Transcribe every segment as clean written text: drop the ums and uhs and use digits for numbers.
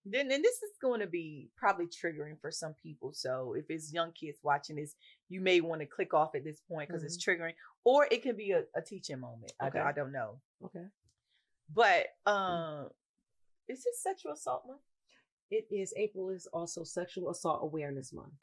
Then, and this is going to be probably triggering for some people. So if it's young kids watching this, you may want to click off at this point because it's triggering, or it can be a teaching moment. Okay. I don't know. Okay. But is this sexual assault month? It is. April is also Sexual Assault Awareness Month.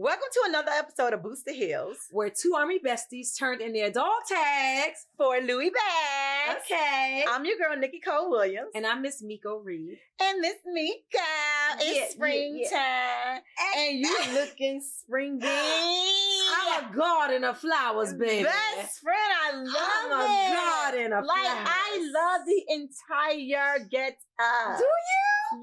Welcome to another episode of Boost the Hills, where two Army besties turned in their dog tags for Louis bags. Okay. I'm your girl, Nikki Cole Williams. And I'm Miss Miko Reed. And Miss Miko. It's springtime. And you looking spring bean. I'm a garden of flowers, baby. Best friend, I love it. I'm a garden of flowers. I love the entire get up. Do you?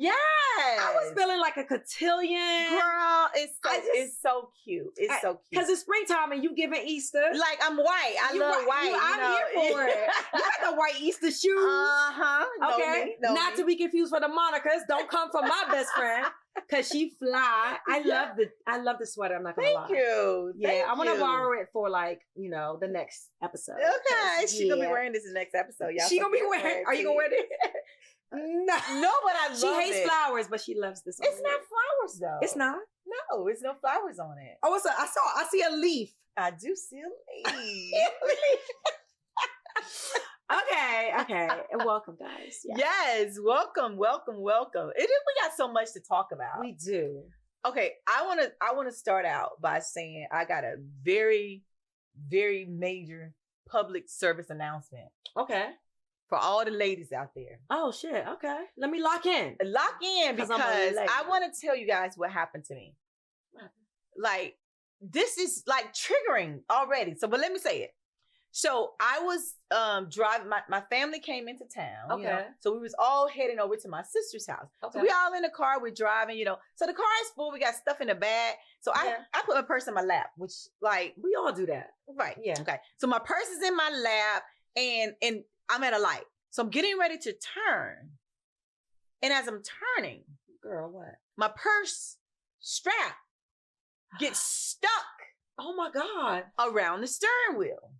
Yes. I was feeling like a cotillion. Girl, it's so cute. It's so cute. Because it's springtime and you giving Easter. Like, I'm white. I love white. I'm here for it. You got the white Easter shoes. Uh-huh. Okay. Not to be confused for the monikers. Don't come from my best friend. Because she fly. I love the sweater. I'm not going to lie. Thank you. Yeah, I want to borrow it for the next episode. Okay. She's going to be wearing this in the next episode. Y'all she going to be wearing. Are you going to wear this? No, but I love it. She hates flowers, but she loves this. It's not flowers though. It's not. No, it's no flowers on it. Oh, I see a leaf. I do see a leaf. Okay. And welcome, guys. Yeah. Yes, welcome. We got so much to talk about. We do. Okay, I want to start out by saying I got a very, very major public service announcement. Okay. For all the ladies out there. Oh, shit. Okay. Let me lock in. Lock in because I want to tell you guys what happened to me. Like, this is like triggering already. So, but let me say it. So I was driving, my family came into town. Okay. You know? So we was all heading over to my sister's house. Okay. So we all in the car, we're driving, So the car is full, we got stuff in the bag. So I put my purse in my lap, which like. We all do that. Right. Yeah. Okay. So my purse is in my lap and I'm at a light. So I'm getting ready to turn. And as I'm turning, girl, what? My purse strap gets stuck. Oh my God. Around the steering wheel.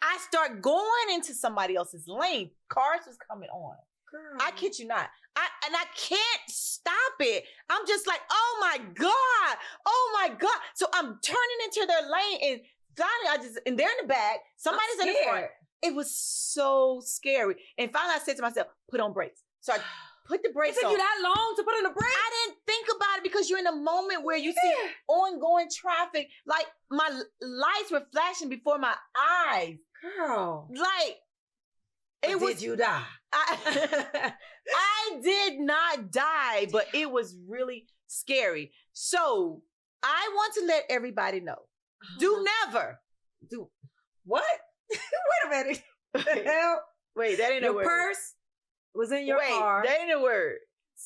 I start going into somebody else's lane. Cars was coming on. Girl. I kid you not. I can't stop it. I'm just like, oh my God. So I'm turning into their lane and finally and they're in the back. Somebody's in the front. It was so scary. And finally I said to myself, put on brakes. So I put the brakes on. It took you that long to put on the brakes? I didn't think about it because you're in a moment where you see ongoing traffic. Like my lights were flashing before my eyes. Girl. Like, did you die? I did not die, but it was really scary. So I want to let everybody know. Do never. Do what? Wait a minute. The hell? Wait, that ain't a word. Your purse was in your car. That ain't a word.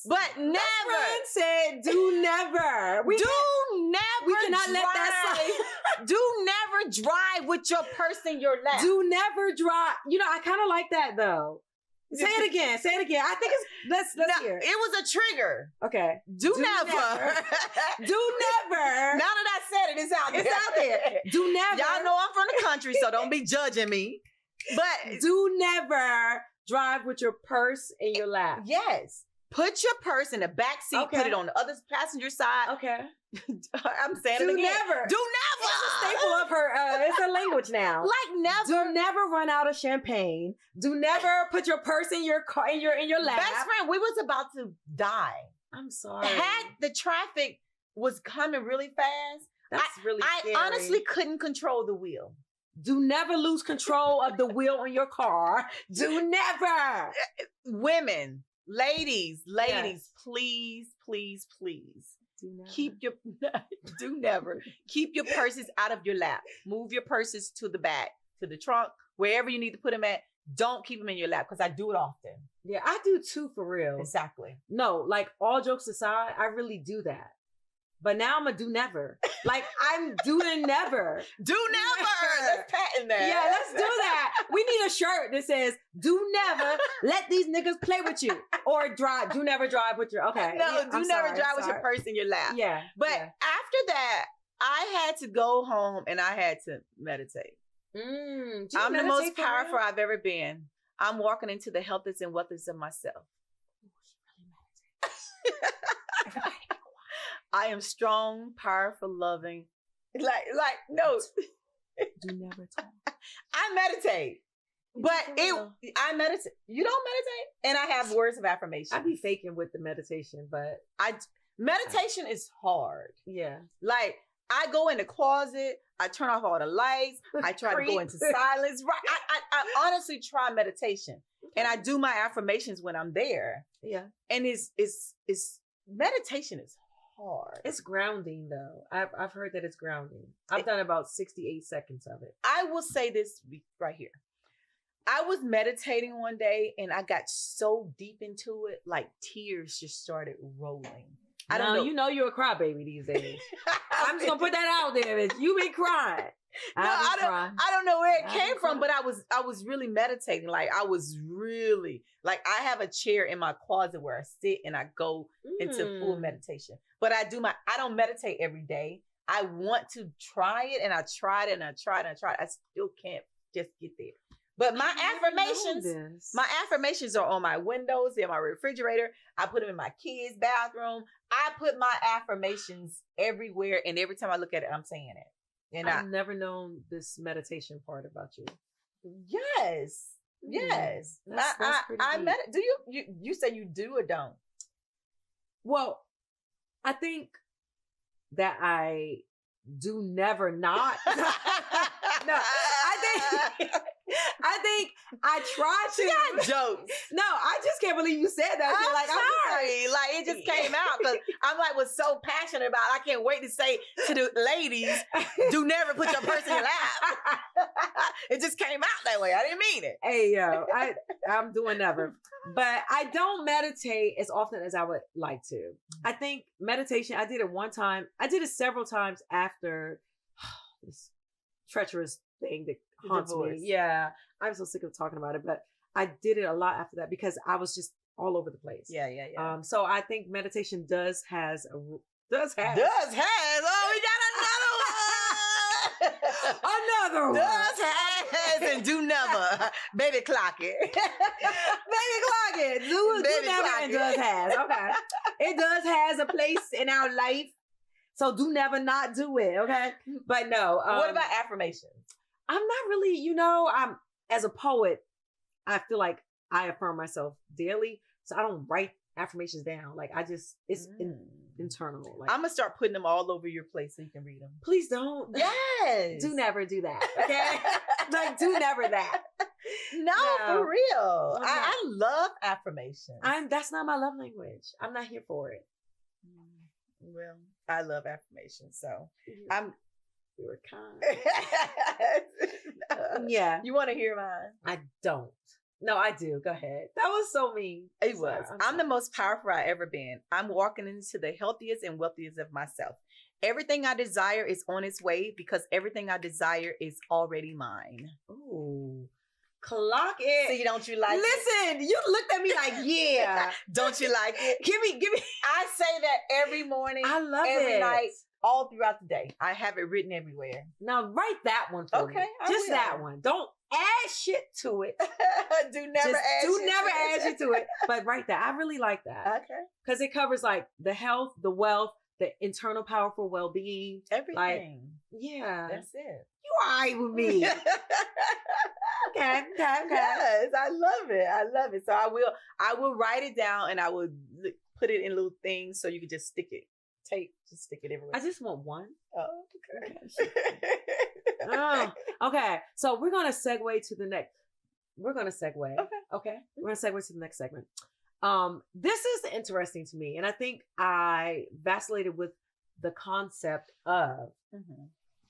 But never. Friend said, do never. We cannot let that slide. Do never drive with your purse in your lap. Do never drive. I kind of like that though. Say it again. I think it's let's hear. It was a trigger. Okay. Do never. Do never. Now that I said it, it's out there. It's out there. Do never. Y'all know I'm from the country, so don't be judging me. But do never drive with your purse in your lap. Yes. Put your purse in the back seat. Okay. Put it on the other passenger side. Okay. I'm saying it again. Do never. It's a staple of her. It's a language now. Like never. Do never run out of champagne. Do never put your purse in your car in your lap. Best friend, we was about to die. I'm sorry. Had the traffic was coming really fast. That's really scary. I honestly couldn't control the wheel. Do never lose control of the wheel on your car. Do never. Women, ladies, yes. please. Do never. Do never. Keep your purses out of your lap. Move your purses to the back, to the trunk, wherever you need to put them at. Don't keep them in your lap because I do it often. Yeah, I do too, for real. Exactly. No, like all jokes aside, I really do that. But now I'm a do never. Like, I'm doing never. Do never. Let's patent that. Yeah, let's do that. We need a shirt that says, do never let these niggas play with you. Or drive. Do never drive with your, okay. No, Yeah, do never drive with your purse in your lap. Yeah. But after that, I had to go home and I had to meditate. I'm the most powerful I've ever been. I'm walking into the healthiest and wealthiest of myself. I am strong, powerful, loving. No. Do never talk. I meditate. But I meditate. You don't meditate? And I have words of affirmation. I be faking with the meditation, but meditation is hard. Yeah. Like, I go in the closet, I turn off all the lights, I try to go into silence. Right. I honestly try meditation. And I do my affirmations when I'm there. Yeah. And it's meditation is hard. It's grounding though. I've heard that it's grounding. I've done about 68 seconds of it. I will say this right here. I was meditating one day and I got so deep into it, like tears just started rolling. I don't know. You know you're a crybaby these days. I'm just gonna put that out there. That you been crying. I don't know where it came from, but I was really meditating. Like I was really like I have a chair in my closet where I sit and I go into full meditation. But I don't meditate every day. I want to try it, and I tried it and I tried and I tried. I still can't just get there. But my affirmations are on my windows, they're on my refrigerator. I put them in my kids' bathroom. I put my affirmations everywhere, and every time I look at it, I'm saying it. And I've never known this meditation part about you. Yes. Yes. That's pretty deep. Do you say you do or don't? Well, I think that I do never not. No, I think I try to. She got jokes. No, I just can't believe you said that. I'm sorry. Like it just came out because I'm like was so passionate about it. I can't wait to say to the ladies, do never put your purse in your lap. It just came out that way. I didn't mean it. Hey yo, I'm doing never. But I don't meditate as often as I would like to. I think meditation, I did it one time. I did it several times after this treacherous thing that haunts me. Yeah. I'm so sick of talking about it, but I did it a lot after that because I was just all over the place. Yeah. So I think meditation does have. Oh, we got another one. Does has and do never. Baby clock it. Baby clock it. Do never and does has. Okay. It does has a place in our life. So do never not do it. Okay. But no. What about affirmations? I'm not really, I'm as a poet, I feel like I affirm myself daily. So I don't write affirmations down. Like it's internal. Like, I'm going to start putting them all over your place so you can read them. Please don't. Yes. Do never do that. Okay. Like do never that. No, for real. I love affirmations. That's not my love language. I'm not here for it. Well, I love affirmations. So you were kind. Yeah. You want to hear mine? I don't. No, I do. Go ahead. That was so mean. It was. I'm the most powerful I've ever been. I'm walking into the healthiest and wealthiest of myself. Everything I desire is on its way because everything I desire is already mine. Ooh. Clock it. See, don't you like Listen, you looked at me like, yeah. Don't you like it? Give me. I say that every morning. I love every night. All throughout the day. I have it written everywhere. Now write that one for me. Just that one. Don't add shit to it. Do never add shit to it. But write that. I really like that. Okay. Because it covers like the health, the wealth, the internal powerful well-being. Everything. Like, yeah. That's it. You all right with me. Okay. Yes, I love it. So I will write it down and I will put it in little things so you can just stick it. Just stick it everywhere. I just want one. Oh, okay. Okay. So we're gonna segue to the next. We're gonna segue. Okay. We're gonna segue to the next segment. This is interesting to me, and I think I vacillated with the concept of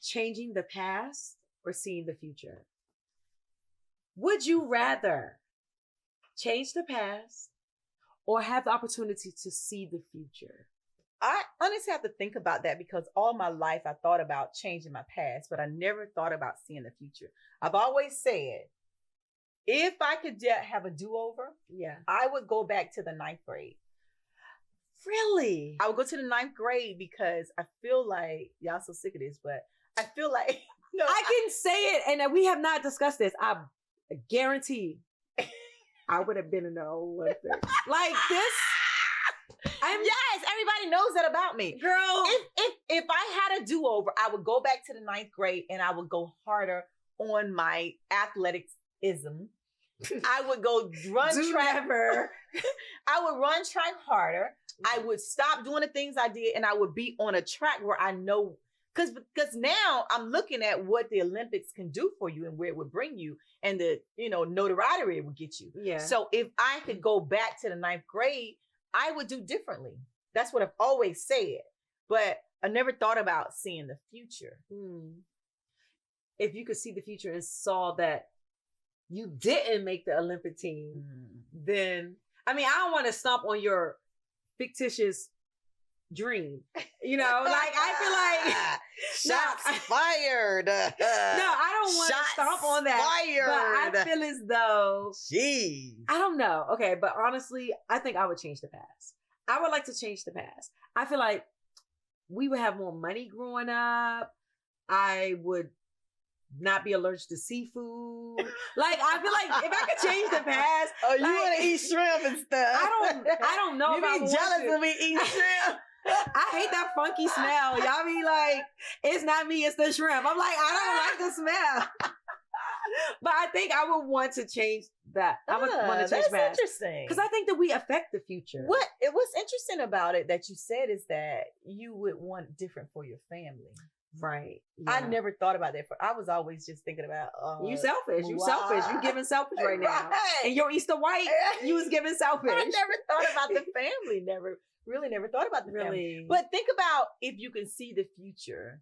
changing the past or seeing the future. Would you rather change the past or have the opportunity to see the future? I honestly have to think about that because all my life I thought about changing my past, but I never thought about seeing the future. I've always said, if I could have a do-over, I would go back to the 9th grade. Really? I would go to the 9th grade because I feel like, y'all so sick of this, but I feel like, no, I can say it, and we have not discussed this. I guarantee I would have been in the Olympics. Like this. Yes, everybody knows that about me. Girl. If I had a do-over, I would go back to the 9th grade and I would go harder on my athleticism. I wowould go run track. I would run track harder. I would stop doing the things I did and I would be on a track where I know, because now I'm looking at what the Olympics can do for you and where it would bring you and the, notoriety it would get you. Yeah. So if I could go back to the 9th grade, I would do differently. That's what I've always said. But I never thought about seeing the future. If you could see the future and saw that you didn't make the Olympic team, then, I don't want to stomp on your fictitious dream. I feel like shots fired. No, I don't want to stomp on that. Fired. But I feel as though, jeez, I don't know. Okay, but honestly, I think I would change the past. I would like to change the past. I feel like we would have more money growing up. I would not be allergic to seafood. I feel like if I could change the past. Oh, you want to eat shrimp and stuff. I don't know. You be jealous of me eating shrimp. I hate that funky smell. Y'all be like, it's not me, it's the shrimp. I'm like, I don't like the smell. But I think I would want to change that. I would want to change that. That's interesting. Because I think that we affect the future. What's interesting about it that you said is that you would want different for your family. Right. Yeah. I never thought about that. I was always just thinking about you selfish. You selfish. You giving selfish right now. And your Easter white, you was giving selfish. I never thought about the family. Really never thought about the family. But think about if you can see the future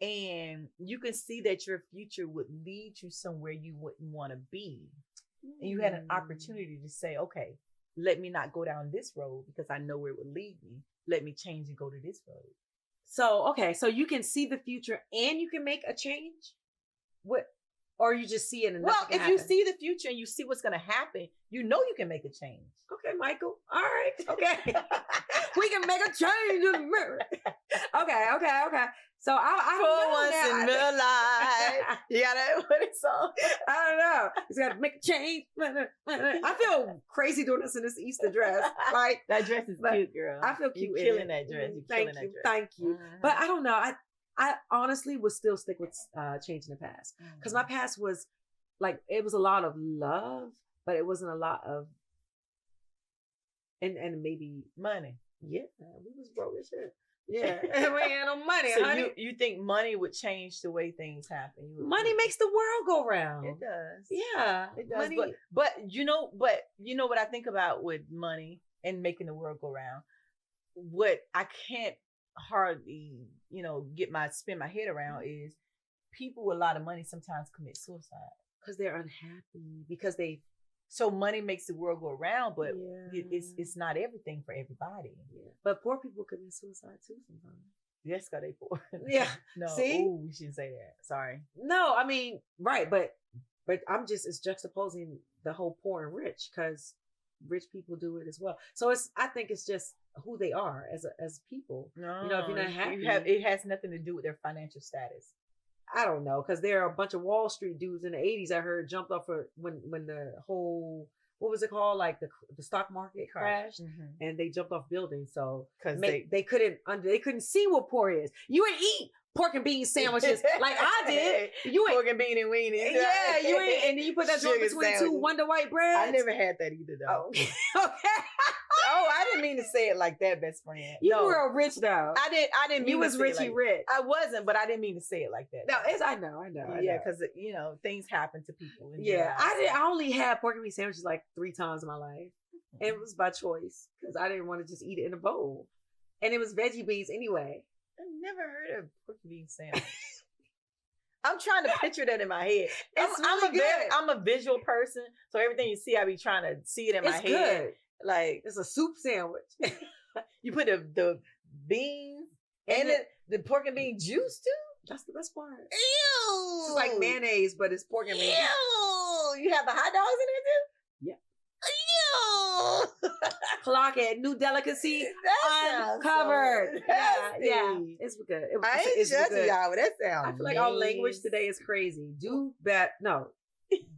and you can see that your future would lead you somewhere you wouldn't want to be. And you had an opportunity to say, okay, let me not go down this road because I know where it would lead me. Let me change and go to this road. So you can see the future and you can make a change? Or you just see it and nothing if you see the future and you see what's going to happen, you know you can make a change. Okay, Michael. All right. Okay. We can make a change in the mirror. Okay. So I for once in real life. You gotta put it on. I don't know. He's gotta make a change. I feel crazy doing this in this Easter dress. Like that dress is cute, girl. I feel cute. You're killing that dress. Thank you. But I don't know. I honestly would still stick with changing the past. Because my past was it was a lot of love, but it wasn't a lot of and maybe money. Yeah, we was broke as shit. Yeah, and we had no money. So honey. you think money would change the way things happen? Money makes the world go round. It does. Yeah, it does. Money. But you know what I think about with money and making the world go round. What I can't hardly spin my head around is people with a lot of money sometimes commit suicide because they're unhappy because they. So money makes the world go around, but it's not everything for everybody. Yeah. But poor people commit suicide too sometimes. Yes, God, they poor. Yeah. No. See? Ooh, we shouldn't say that. Sorry. No, right, but I'm just juxtaposing the whole poor and rich because rich people do it as well. So I think it's just who they are as people. No, if you're not happy, it has nothing to do with their financial status. I don't know, because there are a bunch of Wall Street dudes in the 80s I heard jumped off when the whole, what was it called? Like the stock market crashed and they jumped off buildings. So because they couldn't see what poor is. You would eat pork and bean sandwiches like I did. You pork and bean and weenie. Yeah, you ain't, and then you put that joint between two Wonder White breads. I never had that either though. Oh, okay. Oh, I didn't mean to say it like that, best friend. You were rich though. I didn't mean you was to say Richie it like, rich. I wasn't, but I didn't mean to say it like that. No, I know. Yeah, because things happen to people. Yeah, I only had pork and bean sandwiches like 3 times in my life. And it was by choice because I didn't want to just eat it in a bowl. And it was veggie beans anyway. I've never heard of pork and bean sandwich. I'm trying to picture that in my head. I'm a visual person, so everything you see, I be trying to see it in my head. Good. Like it's a soup sandwich. You put the beans, And and the pork and bean juice too. That's the best part. Ew! It's like mayonnaise, but it's pork and bean. Ew! You have the hot dogs in there too? Yeah. Ew! Clock it. New delicacy That uncovered. sounds Yeah, nasty. yeah. It's good. I ain't It's judging good. y'all, but that sounds. I feel like our language today is crazy. Do never.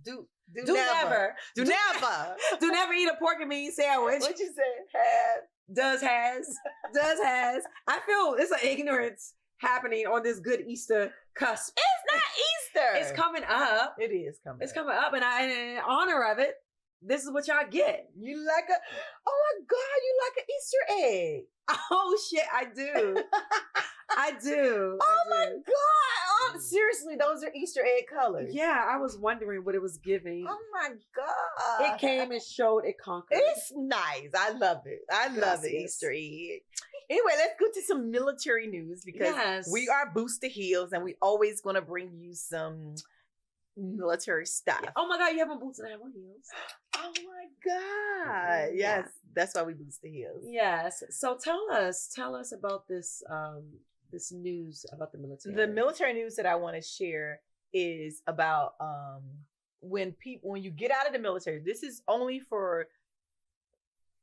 Do Do never. Do never. Do never eat a pork and bean sandwich. What you said? Have. Does has. I feel it's an ignorance happening on this good Easter cusp. It's not Easter. It's coming up. It is coming. It's coming up, and in honor of it, this is what y'all get. You like a? Oh my God! You like an Easter egg? Oh shit, I do. I do. Oh I my do. God! Seriously, those are Easter egg colors. Yeah, I was wondering what it was giving. Oh my God! It came and showed, it conquered. It's nice. I love it. I love the Gracias. Easter egg. Anyway, let's go to some military news because Yes. we are Boost the Heels and we always going to bring you some military stuff. Oh my God, you haven't boots and I have on heels. Oh my God. Yeah. Yes. That's why we Boost the Heels. Yes. So tell us about this this news about the military. The military news that I want to share is about when you get out of the military. This is only for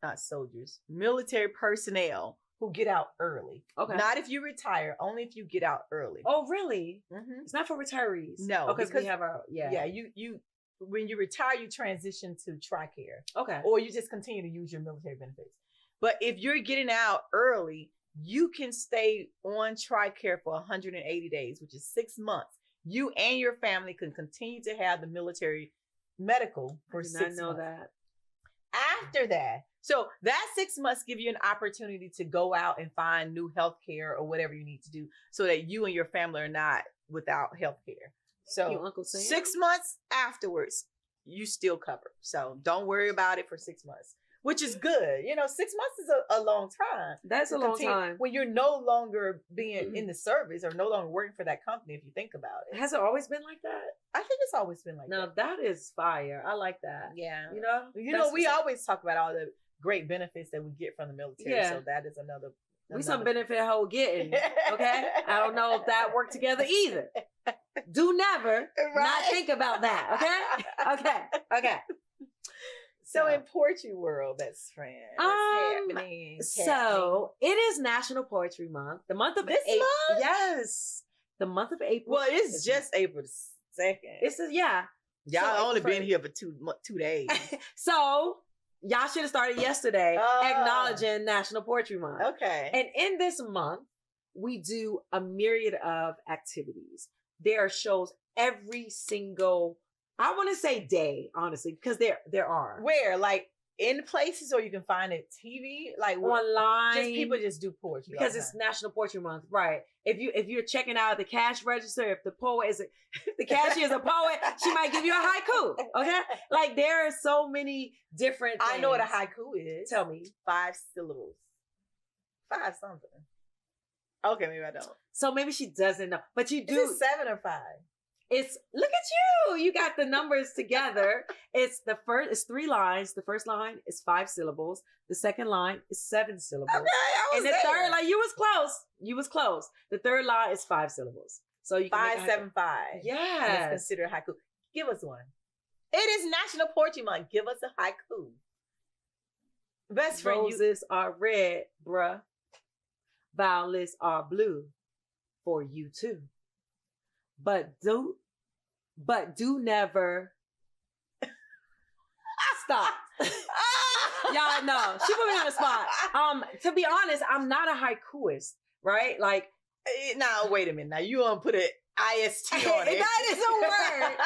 not soldiers, military personnel who get out early. Okay. Not if you retire, only if you get out early. Oh, really? Mm-hmm. It's not for retirees. No, because because we have our Yeah, you when you retire, you transition to TRICARE, Okay. or you just continue to use your military benefits. But if you're getting out early, you can stay on TRICARE for 180 days, which is 6 months. You and your family can continue to have the military medical for I did 6 not months. know that. After that, so that 6 months give you an opportunity to go out and find new health care or whatever you need to do so that you and your family are not without health care. So You, Uncle Sam? 6 months afterwards, you still covered. So don't worry about it for 6 months, which is good. 6 months is a long time. That's a long time. When you're no longer being in the service or no longer working for that company, if you think about it. Has it always been like that? I think it's always been like Now that. that is fire. I like that. Yeah. That's We what's up. always talk about all the great benefits that we get from the military. Yeah. So that is another. We some benefit hoe getting. Okay. I don't know if that worked together either. Do never not think about that. Okay. Okay. So in Poetry World, best friend, what's happening? So it is National Poetry Month. The month of This April. month? Yes. The month of April. Well, it's is- just April 2nd. yeah. Y'all so only April been here for 2 days. So y'all should have started yesterday Oh. acknowledging National Poetry Month. Okay. And in this month, we do a myriad of activities. There are shows every single, I want to say day, honestly, because there are. Where? Like in places, or you can find it TV, like Online. Just people just do poetry all because the it's time. National Poetry Month, right? If you're checking out the cash register, if the cashier is a poet, she might give you a haiku. Okay, like there are so many different. I know what a things. haiku is. Tell me. 5 syllables. 5 something. Okay, maybe I don't. So maybe she doesn't know, but you Is do. it 7 or 5? It's look at you. You got the numbers together. It's 3 lines. The first line is 5 syllables. The second line is 7 syllables. Okay, I was And the there. third line, you was close. The third line is 5 syllables. So you can 5, make a 7, 5. Yes. And it's considered haiku. Give us one. It is National Poetry Month. Give us a haiku. Best friend, Roses are red, bruh. Violets are blue for you too. But do never stop. Y'all know. She put me on the spot. To be honest, I'm not a haikuist, right? Like, Now, wait a minute. Now, you want to put an IST on it. that is a word.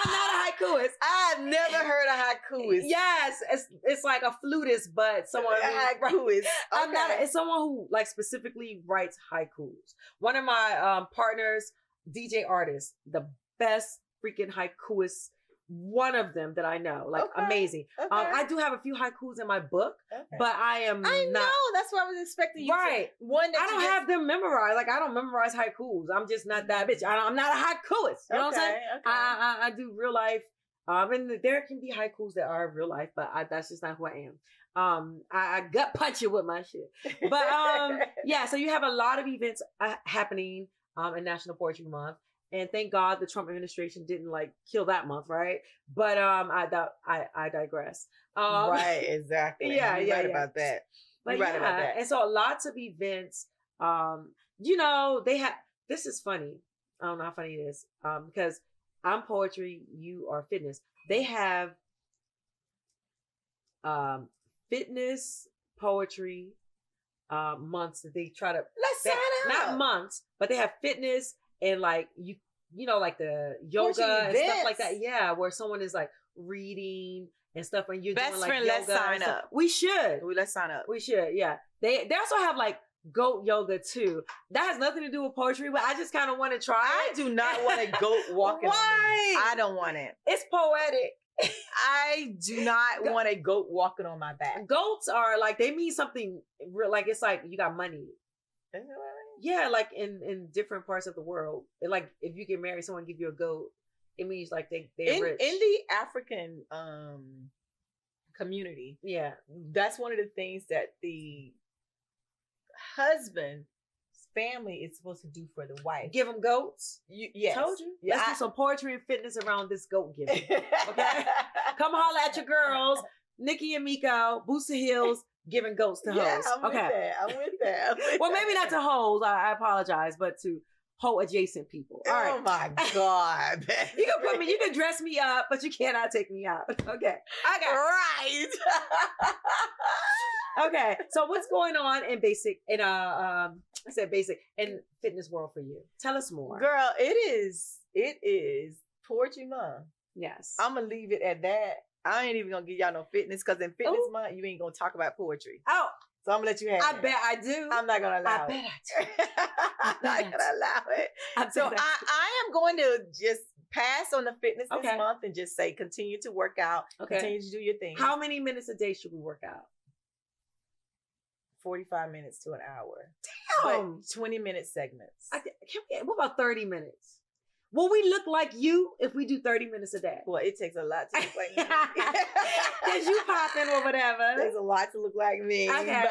I'm not a haikuist. I've never heard a haiku. Yes, it's like a flutist, but someone who Haiku. I'm not. It's someone who like specifically writes haikus. One of my partners, DJ artist, the best freaking haikuist. One of them that I know, like amazing. Okay. I do have a few haikus in my book, Okay. but I am I not. know. That's what I was expecting you Right. to. One that I don't have them memorized. Like I don't memorize haikus. I'm just not that bitch. I'm not a haikuist. You know what I'm saying? Okay. I do real life And there can be haikus that are real life, but that's just not who I am. I gut punch it with my shit. But yeah, so you have a lot of events happening in National Poetry Month. And thank God the Trump administration didn't like kill that month, right? But I digress. Right, exactly. Yeah, You're right about that. But You're right about that. And so lots of events. You know, they have. This is funny. I don't know how funny it is. Because I'm poetry, you are fitness. They have fitness poetry months that they try to. Let's sign up. Not months, but they have fitness. And like you know, like the yoga and stuff like that. Yeah, where someone is like reading and stuff, and you're Best doing like friend, yoga. let's sign up. We should. Let's sign up. We should. Yeah. They also have like goat yoga too. That has nothing to do with poetry, but I just kind of want to try. I do not want a goat walking on me. I don't want it. It's poetic. I do not want a goat walking on my back. Goats are like, they mean something real. Like it's like you got money. Is it really? Yeah, like in different parts of the world. Like if you get married, someone give you a goat, it means like they're rich. In the African community, yeah, that's one of the things that the husband's family is supposed to do for the wife. Give them goats. Yes. Told you. Yeah, Let's do some poetry and fitness around this goat giving. Okay, come holla at your girls, Nikki and Miko, Booster Hills. Giving goats to hoes. I'm with that. Well, maybe not to hoes. I apologize, but to hoe adjacent people. All right. Oh my God. You can put me. You can dress me up, but you cannot take me out. Okay. Right. Okay. So what's going on in basic I said basic in fitness world for you? Tell us more, girl. It is Poetry Month. Yes. I'm gonna leave it at that. I ain't even gonna give y'all no fitness because in fitness month you ain't gonna talk about poetry. Oh, so I'm gonna let you have it. I bet I do. I'm not gonna allow it. I bet I do. I'm not gonna allow it. So I am going to just pass on the fitness this month and just say continue to work out, continue to do your thing. How many minutes a day should we work out? 45 minutes to an hour. Damn. But 20-minute segments. What about 30 minutes? Will we look like you if we do 30 minutes a day? Well, it takes a lot to look like me. Because you popping or whatever. There's a lot to look like me. Okay.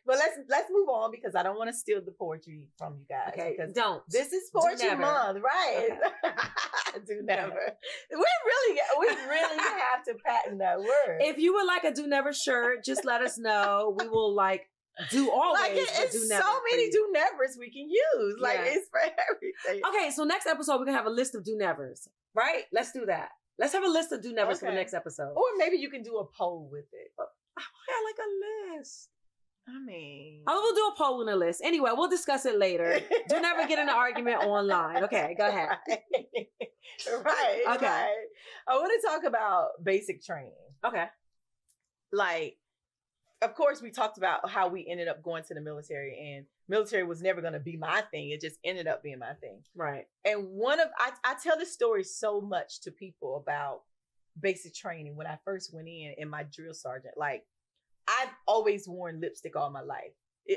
But let's move on because I don't want to steal the poetry from you guys. Okay, because don't. This is Poetry Month, right? Okay. Do never. We really have to patent that word. If you would like a do never shirt, just let us know. We will do always. Like it's so many do nevers we can use. Like it's for everything. Okay, so next episode we're gonna have a list of do nevers, right? Let's do that. Let's have a list of do nevers for the next episode. Or maybe you can do a poll with it. Yeah, like a list. I mean, we'll do a poll and a list. Anyway, we'll discuss it later. Do never get in an argument online. Okay, go ahead. Right. Okay. Right. I want to talk about basic training. Okay. Like, of course, we talked about how we ended up going to the military, and military was never going to be my thing. It just ended up being my thing. Right. And I tell this story so much to people about basic training. When I first went in my drill sergeant, like I've always worn lipstick all my life.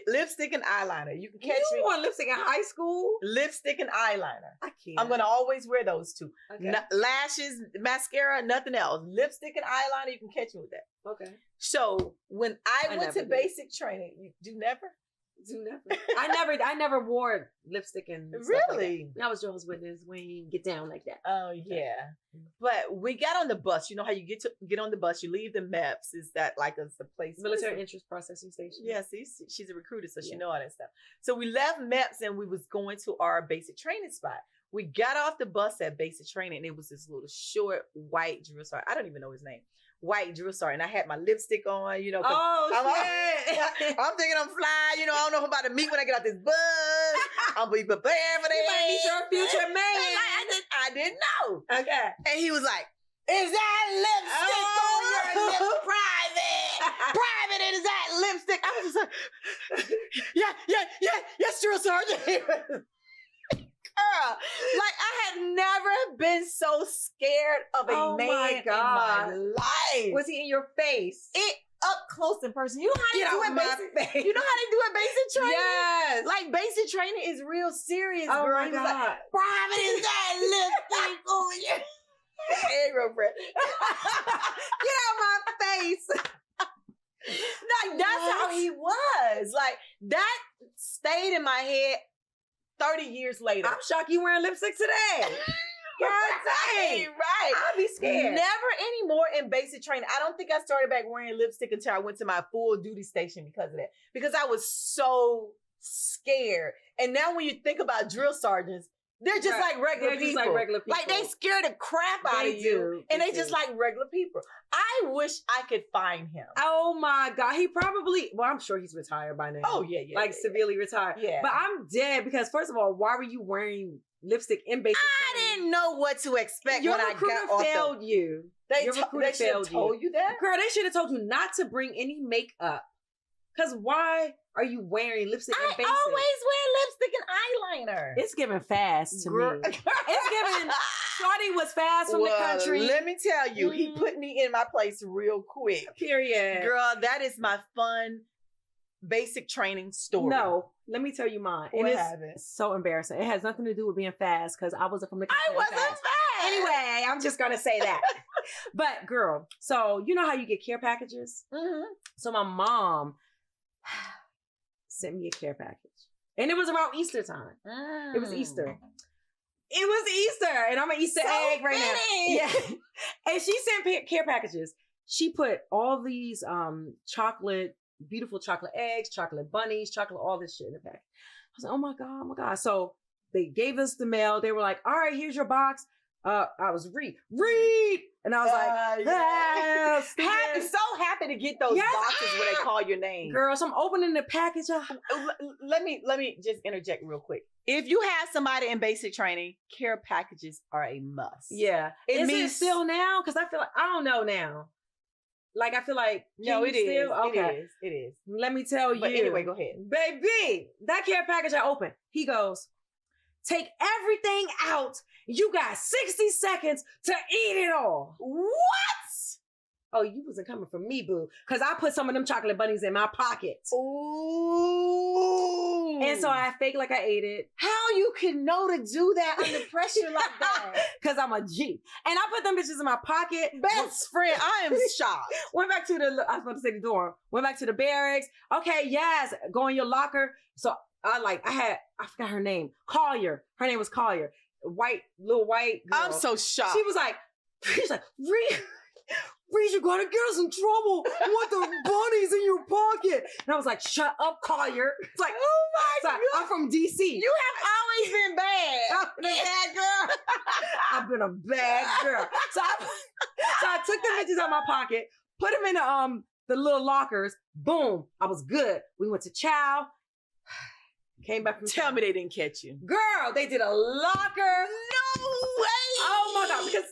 Lipstick and eyeliner. You can catch me. You wore lipstick in high school? Lipstick and eyeliner. I can't. I'm going to always wear those two. Okay. Lashes, mascara, nothing else. Lipstick and eyeliner, you can catch me with that. Okay. So when I went to basic training, you do never? Do never. I never wore lipstick and stuff really. Like that. I was Jehovah's Witness. We ain't get down like that. Oh yeah, but we got on the bus. You know how you get on the bus? You leave the MEPS. Is that like a place? Military Interest Processing Station. Yeah, see, she's a recruiter, so she know all that stuff. So we left MEPS and we was going to our basic training spot. We got off the bus at basic training and it was this little short white drill sergeant. I don't even know his name. White drill sergeant. I had my lipstick on, you know. Shit. I'm thinking I'm fly, you know. I don't know who I'm about to meet when I get out this bus. I'm gonna be prepared for that. You might meet your future man. I didn't know. Okay. And he was like, "Is that lipstick on your lip, private? Private, is that lipstick?" I was just like, yes, drill sergeant. Girl, like I had never been so scared of a man in my life. Was he in your face? It up close in person. You know how they do it basic. You know how they do it basic training? Yes. Like basic training is real serious, oh girl. My God. Like, private is that lipstick on you. Aeropress. Get out my face. Like, that's how he was. Like, that stayed in my head 30 years later. I'm shocked you wearing lipstick today. God dang. Right. I'd be scared. Never anymore in basic training. I don't think I started back wearing lipstick until I went to my full duty station because of that. Because I was so scared. And now when you think about drill sergeants, they're just like regular people. Just like regular people. Like, they scare the crap out of you. And they just like regular people. I wish I could find him. Oh my God. He probably, well, I'm sure he's retired by now. Oh, yeah. Like severely retired. Yeah. But I'm dead because, first of all, why were you wearing lipstick in basic training? I didn't know what to expect Your when I recruiter got off failed you. They Your recruiter should have failed told you that? Girl, they should have told you not to bring any makeup. Because why are you wearing lipstick in basic? I always wear lipstick and eyeliner. It's giving fast to Girl. me. It's giving, Shorty was fast from the country. Let me tell you, he put me in my place real quick. Period. Girl, that is my fun basic training story. No, let me tell you mine. What And happened? it's so embarrassing. It has nothing to do with being fast because I wasn't from the country. I wasn't fast. Anyway, I'm just going to say that. But girl, so you know how you get care packages? Mm-hmm. So my mom sent me a care package. And it was around Easter time. It was Easter. It was Easter. And I'm an Easter egg right now. Yeah. And she sent care packages. She put all these chocolate, beautiful chocolate eggs, chocolate bunnies, chocolate, all this shit in the package. I was like, oh my God, oh my God. So they gave us the mail. They were like, all right, here's your box. I was read. And I was like, happy, so happy to get those boxes where they call your name. Girl, so I'm opening the package up. Let me just interject real quick. If you have somebody in basic training, care packages are a must. Yeah. Is it still now? Because I feel like, I don't know now. Like, I feel like, no, it is. Still? Okay. It is. Let me tell you. But anyway, go ahead. Baby, that care package I opened, he goes, take everything out. You got 60 seconds to eat it all. What? Oh, you wasn't coming from me, boo. Because I put some of them chocolate bunnies in my pocket. Ooh. And so I faked like I ate it. How you can know to do that under pressure like that? Because I'm a G. And I put them bitches in my pocket. Best friend, I am shocked. Went back to I was about to say the dorm. Went back to the barracks. Okay, yes. Go in your locker. So I forgot her name. Collier. Her name was Collier. Little white girl. I'm so shocked. She's like, Reed, you're gonna get us in trouble with the bunnies in your pocket. And I was like, shut up, Collier. It's like, oh my God. I'm from DC. You have always been bad. I've been a bad girl. I've been a bad girl. So I took the bitches out of my pocket, put them in the little lockers. Boom. I was good. We went to chow. Came back from Tell me they didn't catch you. Girl, they did a locker. No way. Oh my God, because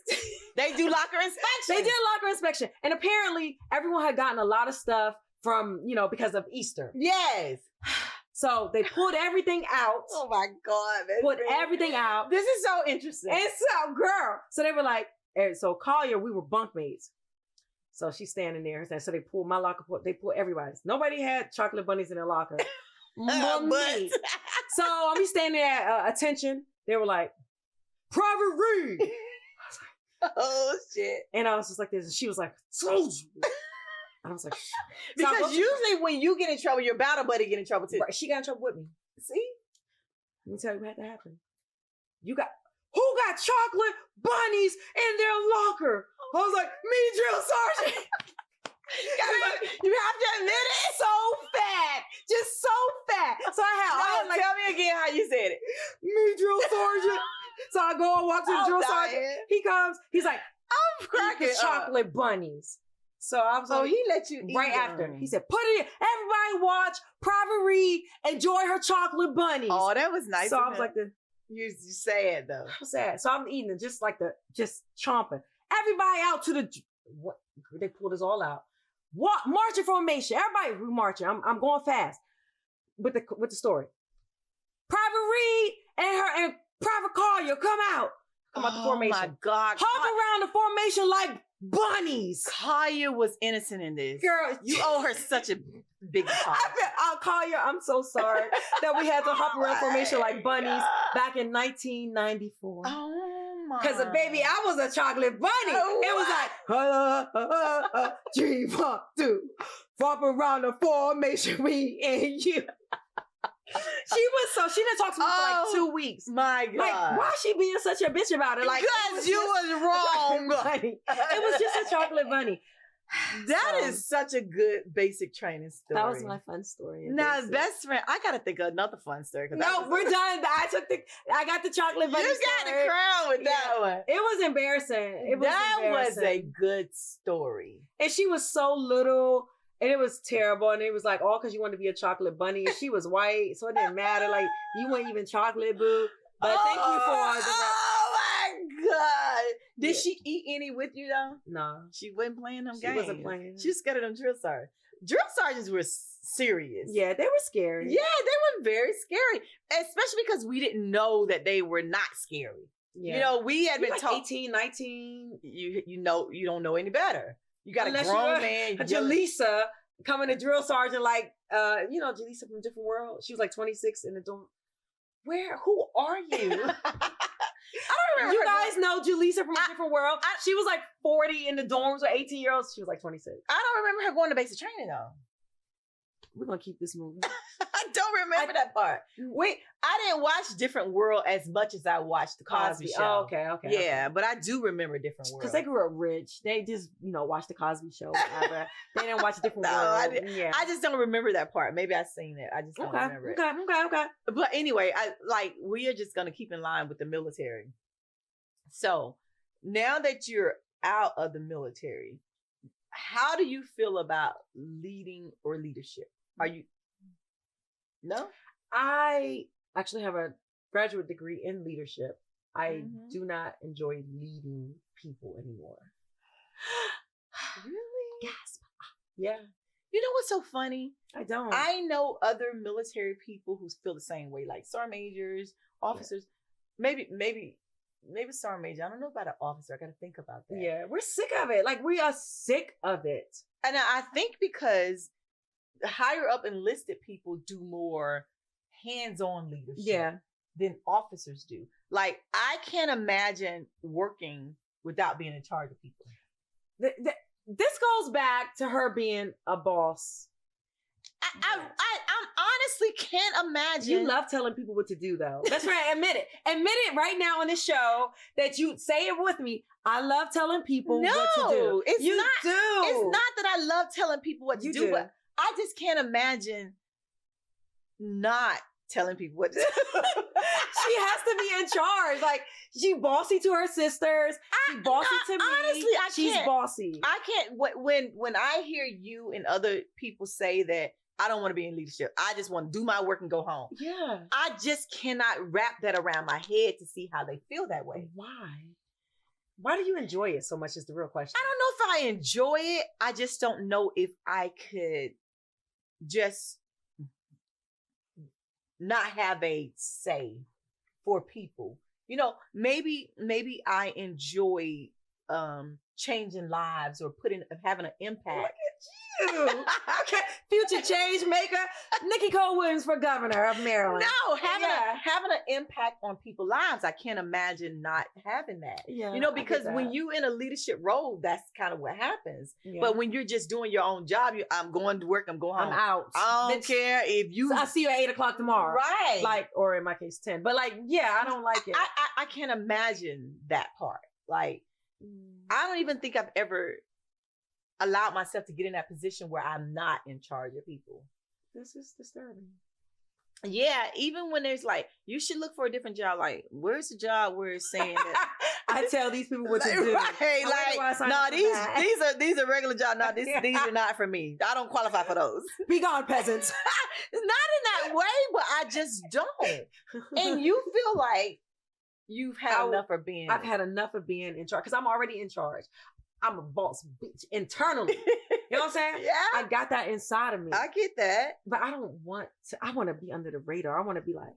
they do locker inspection. They did a locker inspection. And apparently everyone had gotten a lot of stuff from, because of Easter. Yes. So they pulled everything out. Oh my God. Put everything out. This is so interesting. And so, girl. So they were like, so Collier, we were bunkmates. So she's standing there. So they pulled my locker, they pulled everybody's. Nobody had chocolate bunnies in their locker. But so I'm standing at attention. They were like, Private Reed. Oh shit. And I was just like this. And she was like, told you. I was like, because usually when you get in trouble, your battle buddy get in trouble too. Right, she got in trouble with me. See? Let me tell you what had to happen. Who got chocolate bunnies in their locker? I was like, me, drill sergeant. You have to admit it. So fat. Just so fat. So I had like, tell me again how you said it. Me, drill sergeant. So I go and walk to the drill sergeant. He comes. He's like, I'm cracking chocolate bunnies. So I was like, he let you eat right them. after. He said, put it in. Everybody watch Private Reed enjoy her chocolate bunnies. Oh, that was nice. So I was like, you sad though. I'm sad. So I'm eating it just chomping. Everybody out to they pulled us all out. What marching formation? Everybody marching. I'm going fast with the story. Private Reed and Private Collier come out the formation. Oh my God! Hop around the formation like bunnies. Collier was innocent in this. Girl, you owe her such a big apology. Collier, I'm so sorry that we had to hop around formation like bunnies back in 1994. Oh Because, baby, I was a chocolate bunny. It was like, 3, 4, 2, walk around the formation, me and you. She didn't talk to me for like 2 weeks. My God. Like, why is she being such a bitch about it? Like, because you was wrong. It was just a chocolate bunny. That is such a good basic training story. That was my fun story. Now, best friend, I gotta think of another fun story. No, we're done. I got the chocolate bunny. You got the crown with that one. It was embarrassing. Was a good story. And she was so little, and it was terrible. And it was like, all because you wanted to be a chocolate bunny. And she was white, so it didn't matter. Like, you weren't even chocolate, boo. But thank you for the... Oh my God. Did she eat any with you though? No. She wasn't playing them games. She wasn't playing. She was scared of them drill sergeants. Drill sergeants were serious. Yeah, they were scary. Yeah, they were very scary. Especially because we didn't know that they were not scary. Yeah. You know, we had been like told 18, 19. You know, you don't know any better. You got a grown man. Jaleesa coming to drill sergeant like, Jaleesa from Different World. She was like 26 in the dorm. Who are you? I don't remember. You guys know Jaleesa from A Different World? She was like 40 in the dorms with 18-year-olds. She was like 26. I don't remember her going to basic training though. We're going to keep this moving. I don't remember that part. Wait, I didn't watch Different World as much as I watched The Cosby Show. Oh, okay. Yeah, but I do remember Different World. Because they grew up rich. They just, watched The Cosby Show. Whatever. They didn't watch Different World. I just don't remember that part. Maybe I've seen it. I just don't remember it. Okay. But anyway, we are just going to keep in line with the military. So now that you're out of the military, how do you feel about leading or leadership? Are you... No? I actually have a graduate degree in leadership. I do not enjoy leading people anymore. Really? Gasp. Yeah. You know what's so funny? I don't. I know other military people who feel the same way, like sergeant majors, officers. Yeah. Maybe sergeant major. I don't know about an officer. I got to think about that. Yeah, we're sick of it. Like, we are sick of it. And I think because the higher up enlisted people do more hands-on leadership than officers do. Like, I can't imagine working without being in charge of people. This goes back to her being a boss. I honestly can't imagine. You love telling people what to do, though. That's right. Admit it. Admit it right now on this show that you say it with me. I love telling people what to do. It's not that I love telling people what to do, but I just can't imagine not telling people what to do. She has to be in charge. Like, she bossy to her sisters. She bossy to me. Honestly, she's bossy. I can't. When I hear you and other people say that I don't want to be in leadership, I just want to do my work and go home. Yeah. I just cannot wrap that around my head to see how they feel that way. Why? Why do you enjoy it so much is the real question. I don't know if I enjoy it. I just don't know if I could just not have a say for people. You know, maybe I enjoy changing lives or having an impact. Look at you. Okay. Future change maker, Nikki Cole Williams for governor of Maryland. No, having an impact on people's lives. I can't imagine not having that. Yeah, you know, because when you in a leadership role, that's kind of what happens. Yeah. But when you're just doing your own job, I'm going to work, I'm going home. I'm out. I don't care if you... So I'll see you at 8:00 tomorrow. Right. Like, or in my case, 10. But like, yeah, I don't like it. I can't imagine that part. Like, I don't even think I've ever allowed myself to get in that position where I'm not in charge of people. This is disturbing. Yeah, even when there's like, you should look for a different job. Like, where's the job where it's saying that I tell these people what to do? Right, like, no, these are regular jobs. No, these are not for me. I don't qualify for those. Be gone, peasants. Not in that way, but I just don't. And you feel like you've had enough of being. I've had enough of being in charge because I'm already in charge. I'm a boss bitch internally. You know what I'm saying? Yeah. I got that inside of me. I get that. But I don't want to. I want to be under the radar. I want to be like,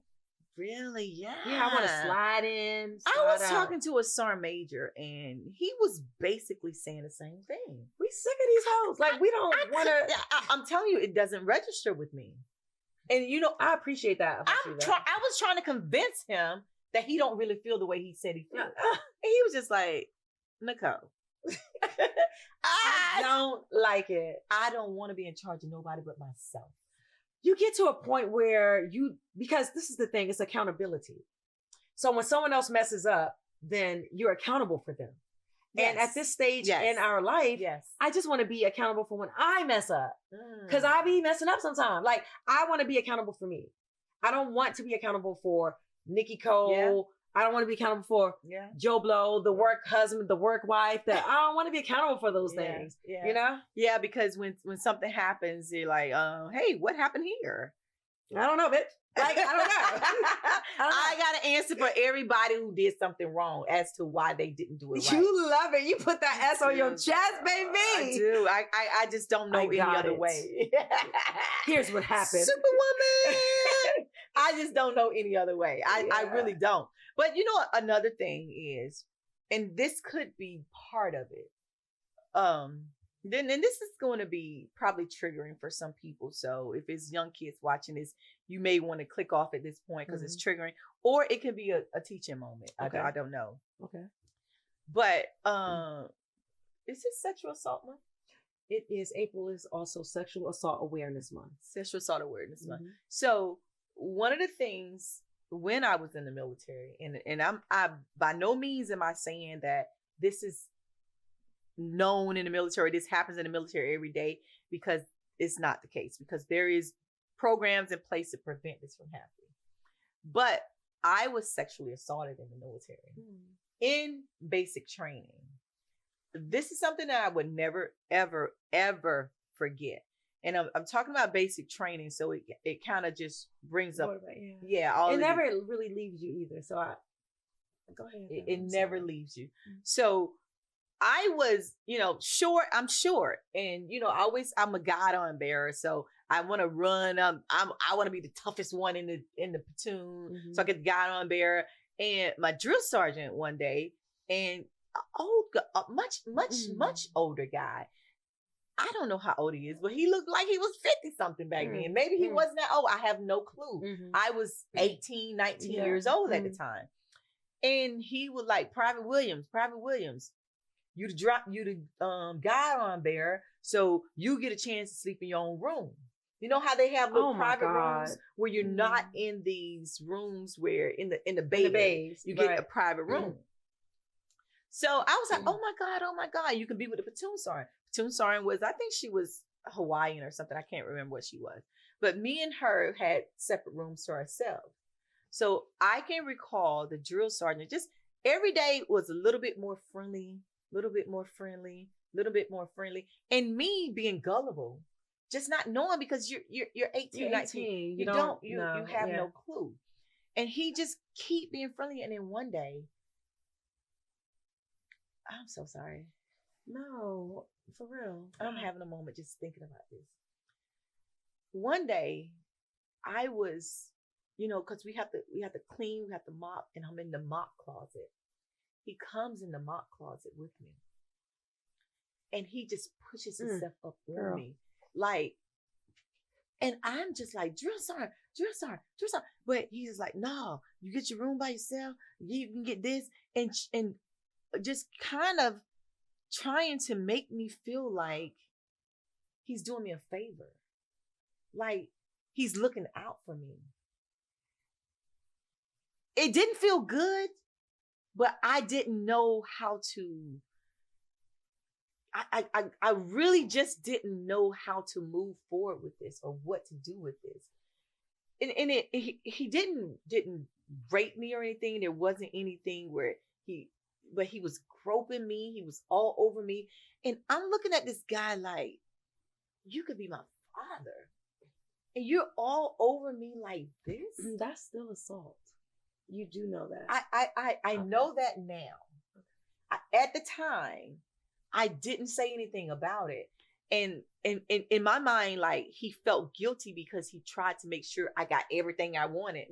really? Yeah. Yeah, I want to slide in. I was talking to a sergeant major and he was basically saying the same thing. We sick of these hoes. Like, we don't want to. I'm telling you, it doesn't register with me. And you know, I appreciate that. I was trying to convince him that he don't really feel the way he said he feels. he was just like, Nicole, I don't like it. I don't want to be in charge of nobody but myself. You get to a point where because this is the thing, it's accountability. So when someone else messes up, then you're accountable for them. Yes. And at this stage in our life, I just want to be accountable for when I mess up. Because I be messing up sometimes. Like, I want to be accountable for me. I don't want to be accountable for Nikki Cole. Yeah. I don't want to be accountable for Joe Blow, the work husband, the work wife. I don't want to be accountable for those things. Yeah. You know? Yeah, because when something happens, you're like, hey, what happened here? I don't know, bitch. Like, I don't know. I got to answer for everybody who did something wrong as to why they didn't do it right. You love it. You put that S on your chest, baby. I do. I just don't know any other way. Here's what happened. Superwoman. I just don't know any other way. I really don't. But you know what? Another thing is, and this could be part of it. Then this is going to be probably triggering for some people. So if it's young kids watching this, you may want to click off at this point because it's triggering, or it can be a teaching moment. Okay. I don't know. Okay. But is this Sexual Assault Month? It is. April is also Sexual Assault Awareness Month. Sexual Assault Awareness Month. So one of the things when I was in the military, and I by no means am I saying that this is known in the military, this happens in the military every day, because it's not the case, because there is programs in place to prevent this from happening. But I was sexually assaulted in the military in basic training. This is something that I would never, ever, ever forget. And I'm talking about basic training, so it kind of just brings up, it never really leaves you either. So go ahead. It never leaves you. So I was, short. I'm short, and I'm a guidon bearer, so I want to run. I want to be the toughest one in the platoon, so I get the guidon bearer. And my drill sergeant one day, and much older guy. I don't know how old he is, but he looked like he was 50 something back then. Maybe he wasn't that old. I have no clue. I was 18, 19 years old at the time, and he was like, Private Williams. You the guidon bearer, so you get a chance to sleep in your own room. You know how they have little private rooms where you're not in these rooms where in the bays you get a private room. So I was like, oh my God, you can be with the platoon sergeant. Platoon sergeant was, I think she was Hawaiian or something. I can't remember what she was. But me and her had separate rooms to ourselves. So I can recall the drill sergeant just every day was a little bit more friendly. And me being gullible, just not knowing, because you're 18, 19. You have no clue. And he just keep being friendly. And then one day, I'm so sorry. No, for real. I'm having a moment just thinking about this. One day I was, cause we have to clean, we have to mop, and I'm in the mop closet. He comes in the mop closet with me, and he just pushes himself up on me, like, and I'm just like, drill sergeant. But he's just like, no, you get your room by yourself. You can get this, and just kind of trying to make me feel like he's doing me a favor, like he's looking out for me. It didn't feel good. But I didn't know how to, I really just didn't know how to move forward with this or what to do with this. And he didn't rape me or anything. There wasn't anything where but he was groping me. He was all over me. And I'm looking at this guy like, you could be my father. And you're all over me like this? That's still assault. You do know that. I know that now. At the time, I didn't say anything about it. And in my mind, like, he felt guilty because he tried to make sure I got everything I wanted.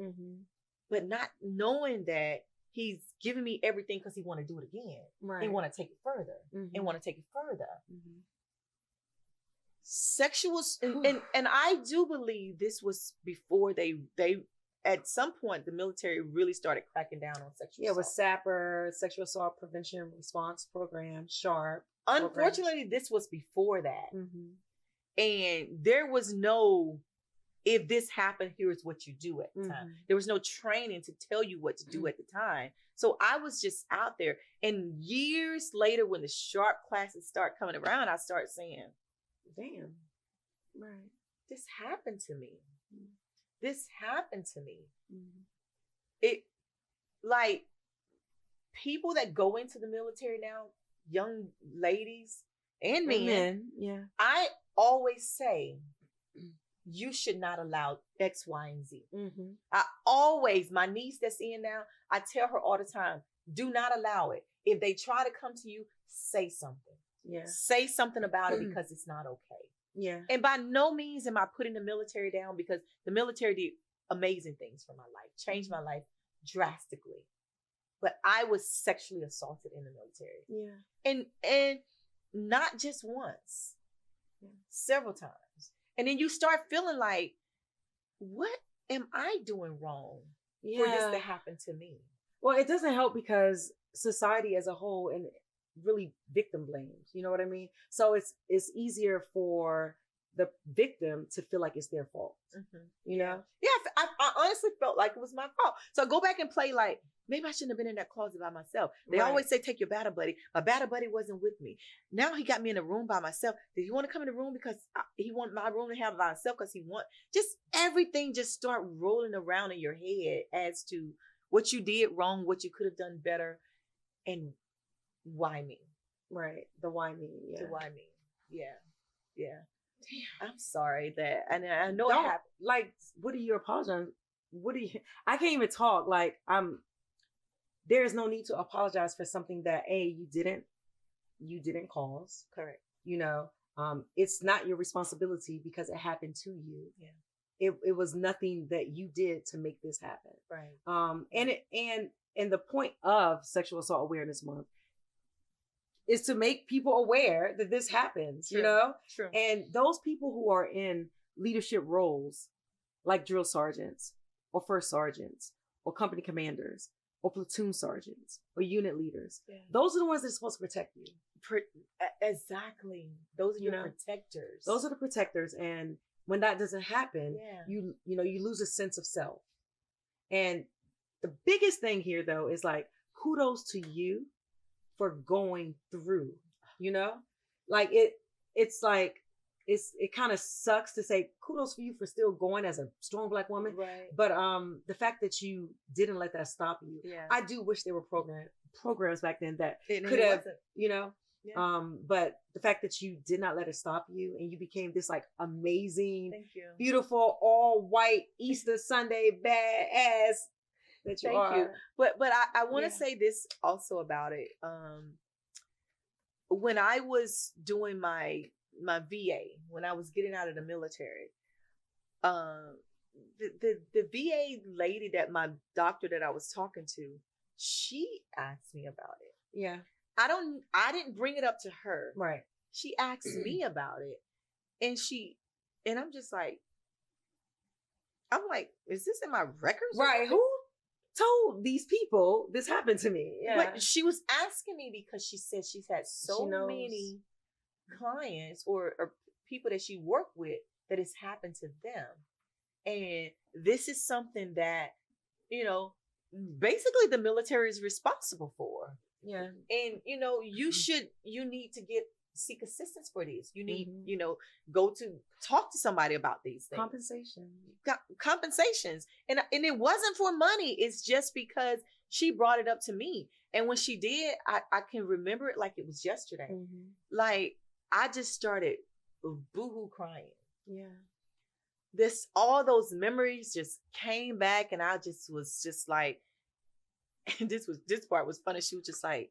But not knowing that he's giving me everything because he want to do it again. Right. He want to take it further. And want to take it further. Sexual, and I do believe this was before they at some point, the military really started cracking down on sexual assault. With SAPR, Sexual Assault Prevention Response Program, SHARP. Unfortunately, this was before that. Mm-hmm. And there was no, if this happened, here's what you do at the time. There was no training to tell you what to do at the time. So I was just out there. And years later, when the SHARP classes start coming around, I start saying, damn, right, this happened to me. This happened to me. It, like, people that go into the military now, young ladies and men, I always say, you should not allow X, Y, and Z. I always, my niece that's in now, I tell her all the time, do not allow it. If they try to come to you, say something. Say something about it because it's not okay. And by no means am I putting the military down, because the military did amazing things for my life, changed my life drastically. But I was sexually assaulted in the military. And not just once, several times. And then you start feeling like, what am I doing wrong for this to happen to me? Well, it doesn't help because society as a whole and really victim blames. You know what I mean? So it's easier for the victim to feel like it's their fault. You know? Yeah, I honestly felt like it was my fault. So I go back and play like, maybe I shouldn't have been in that closet by myself. They always say, take your battle buddy. My battle buddy wasn't with me. Now he got me in a room by myself. Did he want to come in the room because he wanted my room to have by himself because he want, just everything just start rolling around in your head as to what you did wrong, what you could have done better, and why me? Right. The why me. The why me. Yeah. I'm sorry that, and I know it happened. Like, what do you apologize? What do you, I can't even talk. Like, there's no need to apologize for something that you didn't cause. Correct. You know, it's not your responsibility because it happened to you. It was nothing that you did to make this happen. Right. And the point of Sexual Assault Awareness Month is to make people aware that this happens. True. You know? True. And those people who are in leadership roles, like drill sergeants or first sergeants or company commanders or platoon sergeants or unit leaders, those are the ones that are supposed to protect you. Exactly. Those are your protectors. Those are the protectors. And when that doesn't happen, you lose a sense of self. And the biggest thing here, though, is like, kudos to you for going through, you know, like it kind of sucks to say kudos for you for still going as a strong Black woman. Right. But the fact that you didn't let that stop you. I do wish there were programs back then that could have, you know, but the fact that you did not let it stop you and you became this like amazing, beautiful, all white Easter Sunday badass that you are. Thank you. But I want to say this also about it. When I was doing my VA, when I was getting out of the military, the VA lady that my doctor that I was talking to, she asked me about it. Yeah. I didn't bring it up to her. Right. She asked me about it. And I'm just like, is this in my records? Right. Who told these people this happened to me? Yeah. But she was asking me because she said she's had so many clients or people that she worked with that it's happened to them. And this is something that, you know, basically the military is responsible for. Yeah. And, you know, you need to seek assistance for this. You need, you know, go to talk to somebody about these things. Compensations. And it wasn't for money. It's just because she brought it up to me. And when she did, I can remember it like it was yesterday. Like, I just started boohoo crying. Yeah. All those memories just came back, and I just was just like, and this part was funny. She was just like,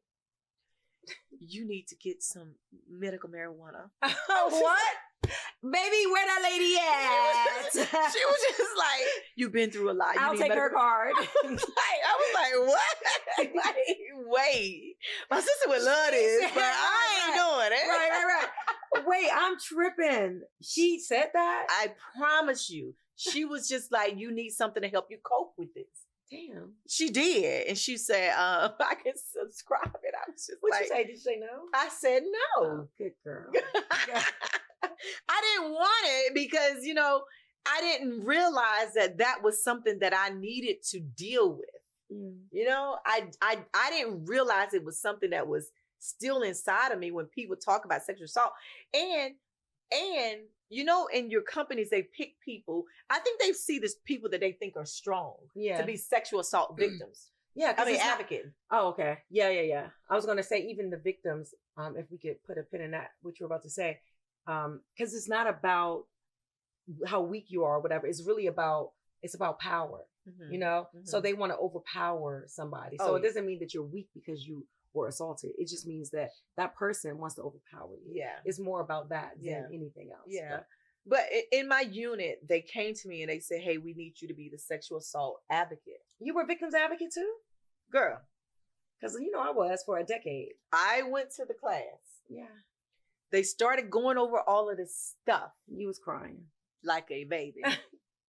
you need to get some medical marijuana. What? Baby, where that lady at? She was just like, you've been through a lot. I'll take her card. I was like, what? Like, wait. My sister would love this, but I ain't doing it. Right. Wait, I'm tripping. She said that? I promise you. she was just like, you need something to help you cope with this. Damn. She did. And she said, I can subscribe it. I was just What'd like, you say? Did you say no? I said no. Oh, good girl. I didn't want it because, you know, I didn't realize that was something that I needed to deal with. You know, I didn't realize it was something that was still inside of me when people talk about sexual assault. And you know, in your companies, they pick people. I think they see this people that they think are strong to be sexual assault victims. Yeah, I mean, advocate. Oh, okay. Yeah. I was going to say even the victims, if we could put a pin in that, what you were about to say, because it's not about how weak you are or whatever. It's really about power, you know? So they want to overpower somebody. So it doesn't mean that you're weak because you were assaulted. It just means that person wants to overpower you. Yeah. It's more about that than anything else. Yeah. But in my unit, they came to me and they said, hey, we need you to be the sexual assault advocate. You were a victim's advocate too? Girl. Because, you know, I was for a decade. I went to the class. Yeah. They started going over all of this stuff. You was crying. Like a baby.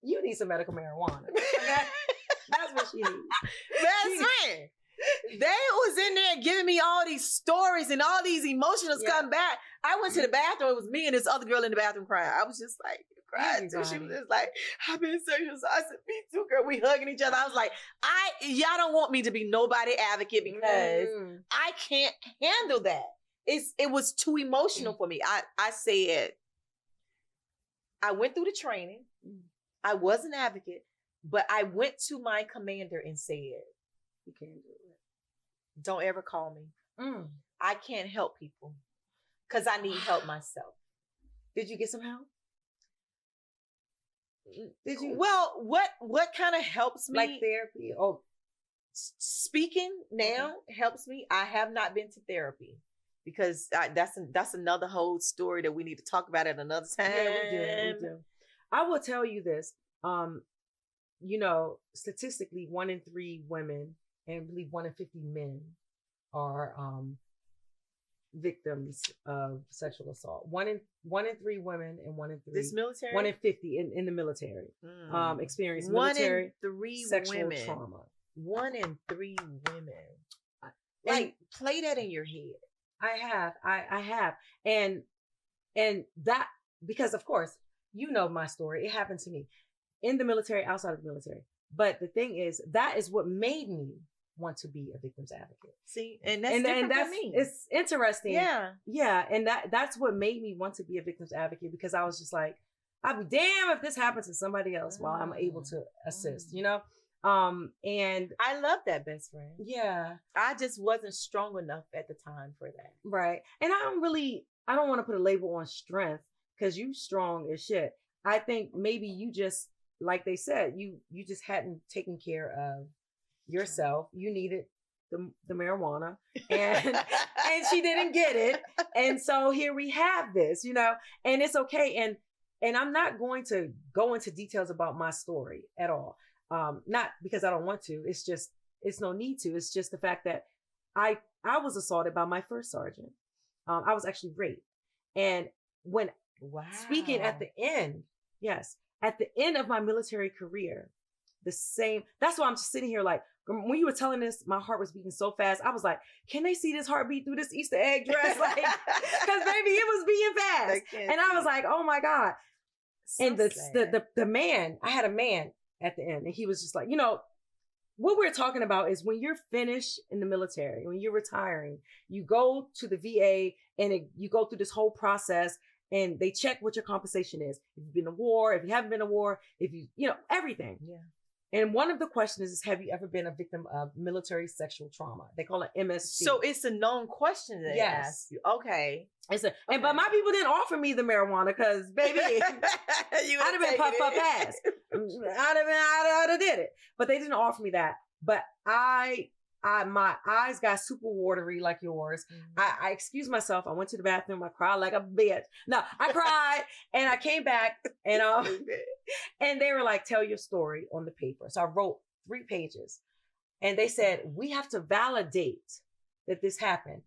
You need some medical marijuana. Okay? That's what she needs. Best friend. They was in there giving me all these stories and all these emotions come back. I went to the bathroom. It was me and this other girl in the bathroom crying. I was just like, crying too. She was just like, I've been sexual assault. I said, me too, girl. We hugging each other. I was like, y'all don't want me to be nobody advocate because I can't handle that. It was too emotional for me. I said, I went through the training. I was an advocate, but I went to my commander and said, you can't do it. Don't ever call me. I can't help people because I need help myself. Did you get some help? Did you? Well, what kind of helps me? Like therapy? Oh, speaking now helps me. I have not been to therapy because that's another whole story that we need to talk about at another time. Yeah, we do. I will tell you this. You know, statistically, 1 in 3 women and I believe 1 in 50 men are victims of sexual assault. 1 in 3 women and 1 in 3. This military? 1 in 50 in the military experience military 1 in 3 sexual women. trauma. 1 in 3 women. Like, play that in your head. I have. And that, because of course, you know my story. It happened to me in the military, outside of the military. But the thing is, that is what made me want to be a victim's advocate. See, and that's different for me. It's interesting. Yeah. And that's what made me want to be a victim's advocate, because I was just like, I'd be damn if this happens to somebody else while I'm able to assist, you know? And I love that, best friend. Yeah. I just wasn't strong enough at the time for that. Right. And I don't want to put a label on strength, because you strong as shit. I think maybe you just, like they said, you just hadn't taken care of yourself. You needed the marijuana, and she didn't get it. And so here we have this, you know, and it's okay. And I'm not going to go into details about my story at all. Not because I don't want to. It's no need to. It's just the fact that I was assaulted by my first sergeant. I was actually raped. And when speaking at the end, at the end of my military career, that's why I'm just sitting here like, when you were telling this, my heart was beating so fast. I was like, can they see this heartbeat through this Easter egg dress? Like, because baby, it was beating fast. And I was like, oh my God. So and the man, I had a man at the end, and he was just like, you know, what we're talking about is when you're finished in the military, when you're retiring, you go to the VA and you go through this whole process, and they check what your compensation is. If you've been to war, if you haven't been to war, if you know, everything. Yeah. And one of the questions is, have you ever been a victim of military sexual trauma? They call it MST. So it's a known question that they ask you. Okay. But my people didn't offer me the marijuana because, baby, I'd have been puff ass. I'd have did it. But they didn't offer me that. But my eyes got super watery like yours. I excused myself. I went to the bathroom. I cried like a bitch. No, I cried and I came back and and they were like, tell your story on the paper. So I wrote 3 pages, and they said, we have to validate that this happened.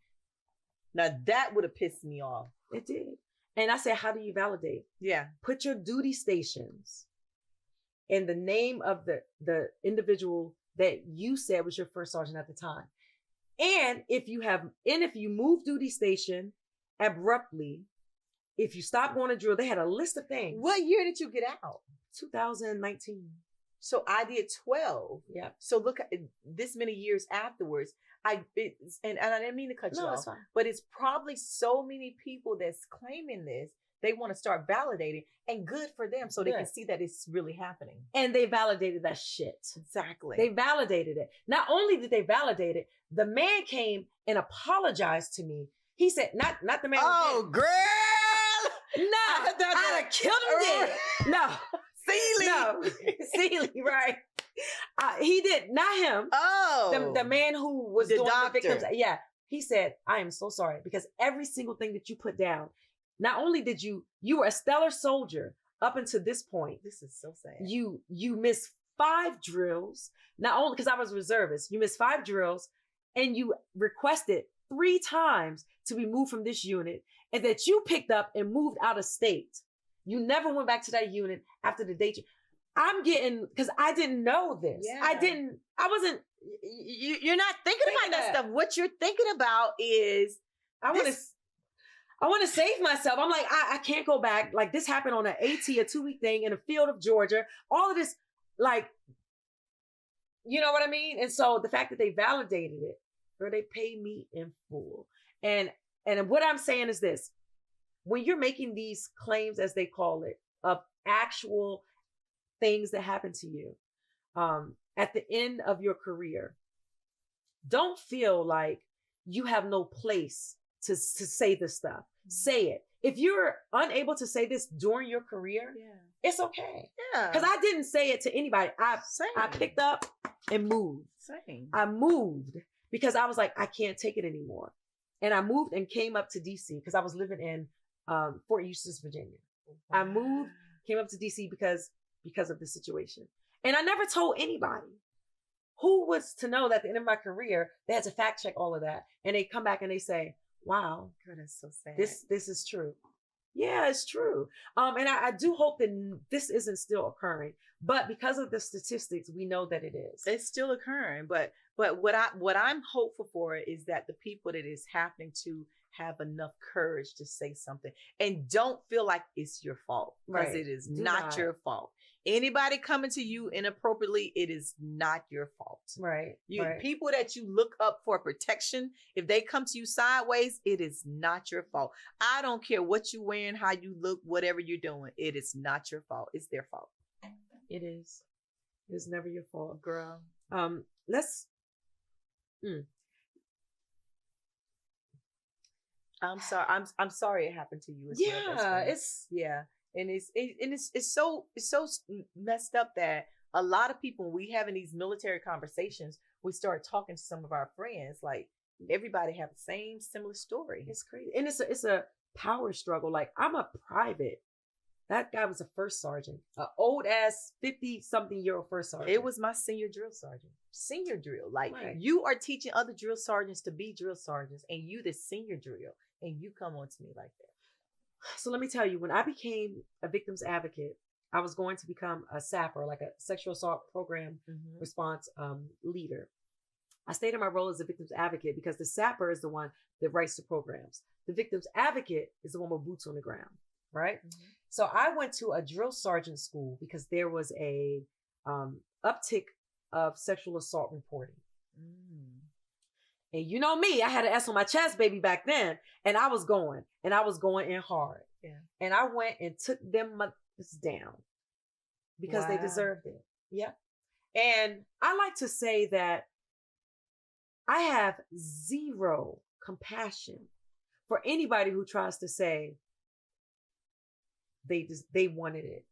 Now that would have pissed me off. It did. And I said, how do you validate? Yeah. Put your duty stations and the name of the individual that you said was your first sergeant at the time. And if you move duty station abruptly, if you stop going to drill, they had a list of things. What year did you get out? 2019. So I did 12. Yeah. So look at this many years afterwards. And I didn't mean to cut you off, it's fine. but it's probably so many people that's claiming this. They want to start validating, and good for them, so they can see that it's really happening. And they validated that shit. Exactly. They validated it. Not only did they validate it, the man came and apologized to me. He said, not the man. Oh, girl. No, I'd have killed him dead. No. Seeley. No. Seeley, right. He did, not him. Oh. The man who was the doing doctor. the victims. Yeah. He said, I am so sorry, because every single thing that you put down, not only did you were a stellar soldier up until this point. This is so sad. You missed 5 drills. Not only because I was reservist, you missed 5 drills, and you requested 3 times to be moved from this unit, and that you picked up and moved out of state. You never went back to that unit after the date. I'm getting, because I didn't know this. Yeah. I wasn't. You're not thinking about that stuff. What you're thinking about is, I want to save myself. I'm like, I can't go back. Like, this happened on an AT, a 2-week thing in a field of Georgia. All of this, like, you know what I mean? And so the fact that they validated it, or they paid me in full. And what I'm saying is this: when you're making these claims, as they call it, of actual things that happen to you, at the end of your career, don't feel like you have no place to say this stuff. Say it. If you're unable to say this during your career, it's okay. Yeah. Because I didn't say it to anybody. I picked up and moved. Same. I moved because I was like, I can't take it anymore. And I moved and came up to DC because I was living in Fort Eustis, Virginia. Wow. I moved, came up to DC because of the situation. And I never told anybody. Who was to know that at the end of my career, they had to fact check all of that. And they come back and they say, wow, God, that's so sad. This is true. Yeah, it's true. And I do hope that this isn't still occurring. But because of the statistics, we know that it is. It's still occurring. But what I'm hopeful for is that the people that it's happening to have enough courage to say something and don't feel like it's your fault, because it is not your fault. Anybody coming to you inappropriately, it is not your fault. Right. People that you look up for protection, if they come to you sideways, it is not your fault. I don't care what you're wearing, how you look, whatever you're doing. It is not your fault. It's their fault. It is. It's never your fault, girl. Let's. I'm sorry. I'm sorry it happened to you. And it's so messed up that a lot of people, when we having these military conversations, we start talking to some of our friends, like everybody have the same similar story. It's crazy. And it's a power struggle. Like, I'm a private. That guy was a first sergeant, an old ass 50-something-year-old first sergeant. It was my senior drill sergeant. Senior drill. Like, you are teaching other drill sergeants to be drill sergeants, and you the senior drill, and you come on to me like that. So let me tell you, when I became a victim's advocate, I was going to become a SAPper, like a sexual assault program response leader. I stayed in my role as a victim's advocate because the SAPper is the one that writes the programs. The victim's advocate is the one with boots on the ground, right? Mm-hmm. So I went to a drill sergeant school because there was a uptick of sexual assault reporting. And you know me, I had an S on my chest, baby, back then. And I was going in hard. Yeah. And I went and took them down because they deserved it. Yeah. And I like to say that I have zero compassion for anybody who tries to say they wanted it.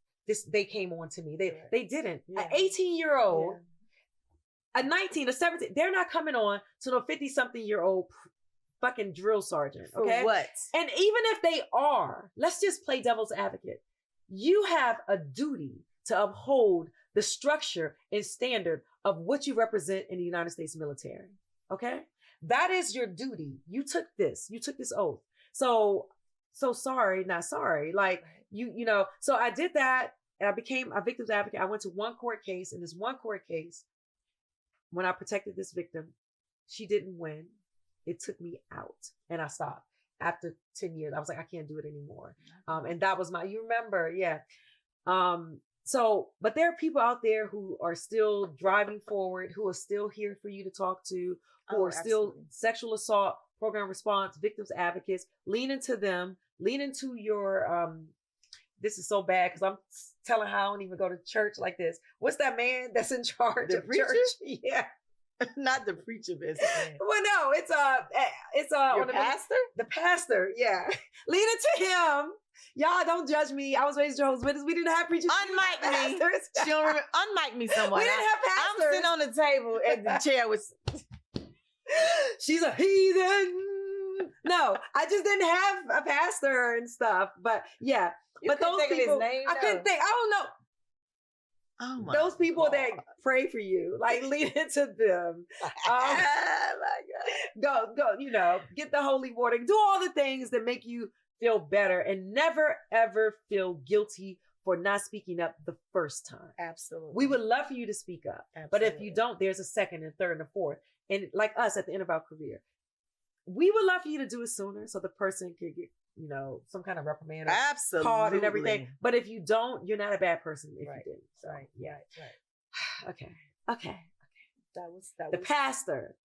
They came on to me. They didn't. An 18-year-old, a 19, a 17, they're not coming on to no 50-something-year-old fucking drill sergeant. Okay. For what? And even if they are, let's just play devil's advocate. You have a duty to uphold the structure and standard of what you represent in the United States military. Okay. That is your duty. You took this oath. So sorry, not sorry. Like, you know, so I did that. and I became a victim's advocate. I went to one court case. In this one court case, when I protected this victim, she didn't win. It took me out, and I stopped. After 10 years, I was like, I can't do it anymore. And that was you remember, yeah. But there are people out there who are still driving forward, who are still here for you to talk to, who are still sexual assault program response, victims advocates. Lean into them, lean into your, this is so bad because I'm telling how I don't even go to church like this. What's that man that's in charge of church? Yeah. Not the preacher business. Well, no, it's your pastor? The pastor, yeah. Lean into him. Y'all don't judge me. I was raised Jehovah's Witness. We didn't have preachers. Unmic me. Unmic me someone. We didn't have pastors. I'm sitting on the table at the chair with. She's a heathen. No, I just didn't have a pastor and stuff. But yeah, but those people, his name, I couldn't think. I don't know. Oh my those people God. that pray for you, like lean into them. Oh my God. Go, get the holy water. Do all the things that make you feel better and never, ever feel guilty for not speaking up the first time. Absolutely. We would love for you to speak up. Absolutely. But if you don't, there's a second and third and a fourth. And like us at the end of our career, we would love for you to do it sooner so the person could get, some kind of reprimand or absolutely card and everything. But if you don't, you're not a bad person if right. you didn't. So, right. Yeah. Right. Okay. That was the pastor.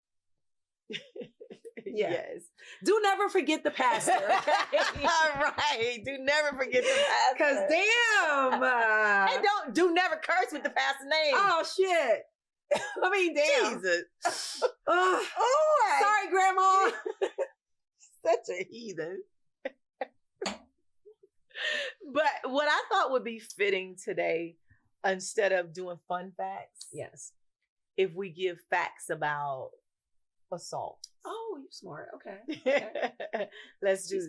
Yeah. Yes. Do never forget the pastor. Okay? All right. Do never forget the pastor. Because damn. And do never curse with the pastor's name. Oh shit. I mean, damn. Jesus. Sorry, Grandma. Such a heathen. But what I thought would be fitting today, instead of doing fun facts, yes, if we give facts about assault. Oh, you're smart. Okay. Let's do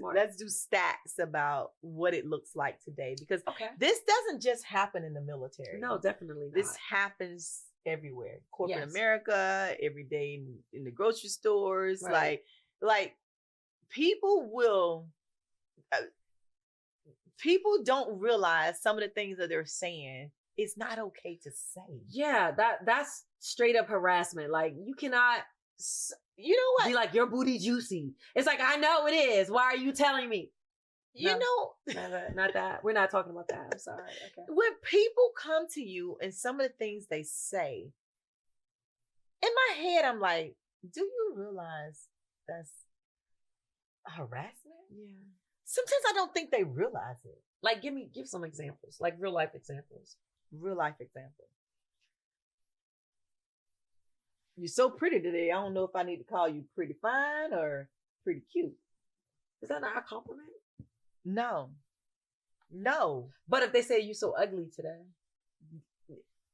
stats about what it looks like today, because this doesn't just happen in the military. No, definitely not. This happens everywhere. Corporate Yes. America, every day in the grocery stores. Right. Like people will. People don't realize some of the things that they're saying. It's not okay to say. Yeah, that's straight up harassment. Like you cannot. You know what? Be like, your booty juicy. It's like, I know it is. Why are you telling me? Not that. We're not talking about that. I'm sorry. Okay. When people come to you and some of the things they say, in my head, I'm like, do you realize that's harassment? Yeah. Sometimes I don't think they realize it. Like, give some examples, like real life examples. Real life example. You're so pretty today. I don't know if I need to call you pretty fine or pretty cute. Is that not a compliment? No. But if they say you're so ugly today,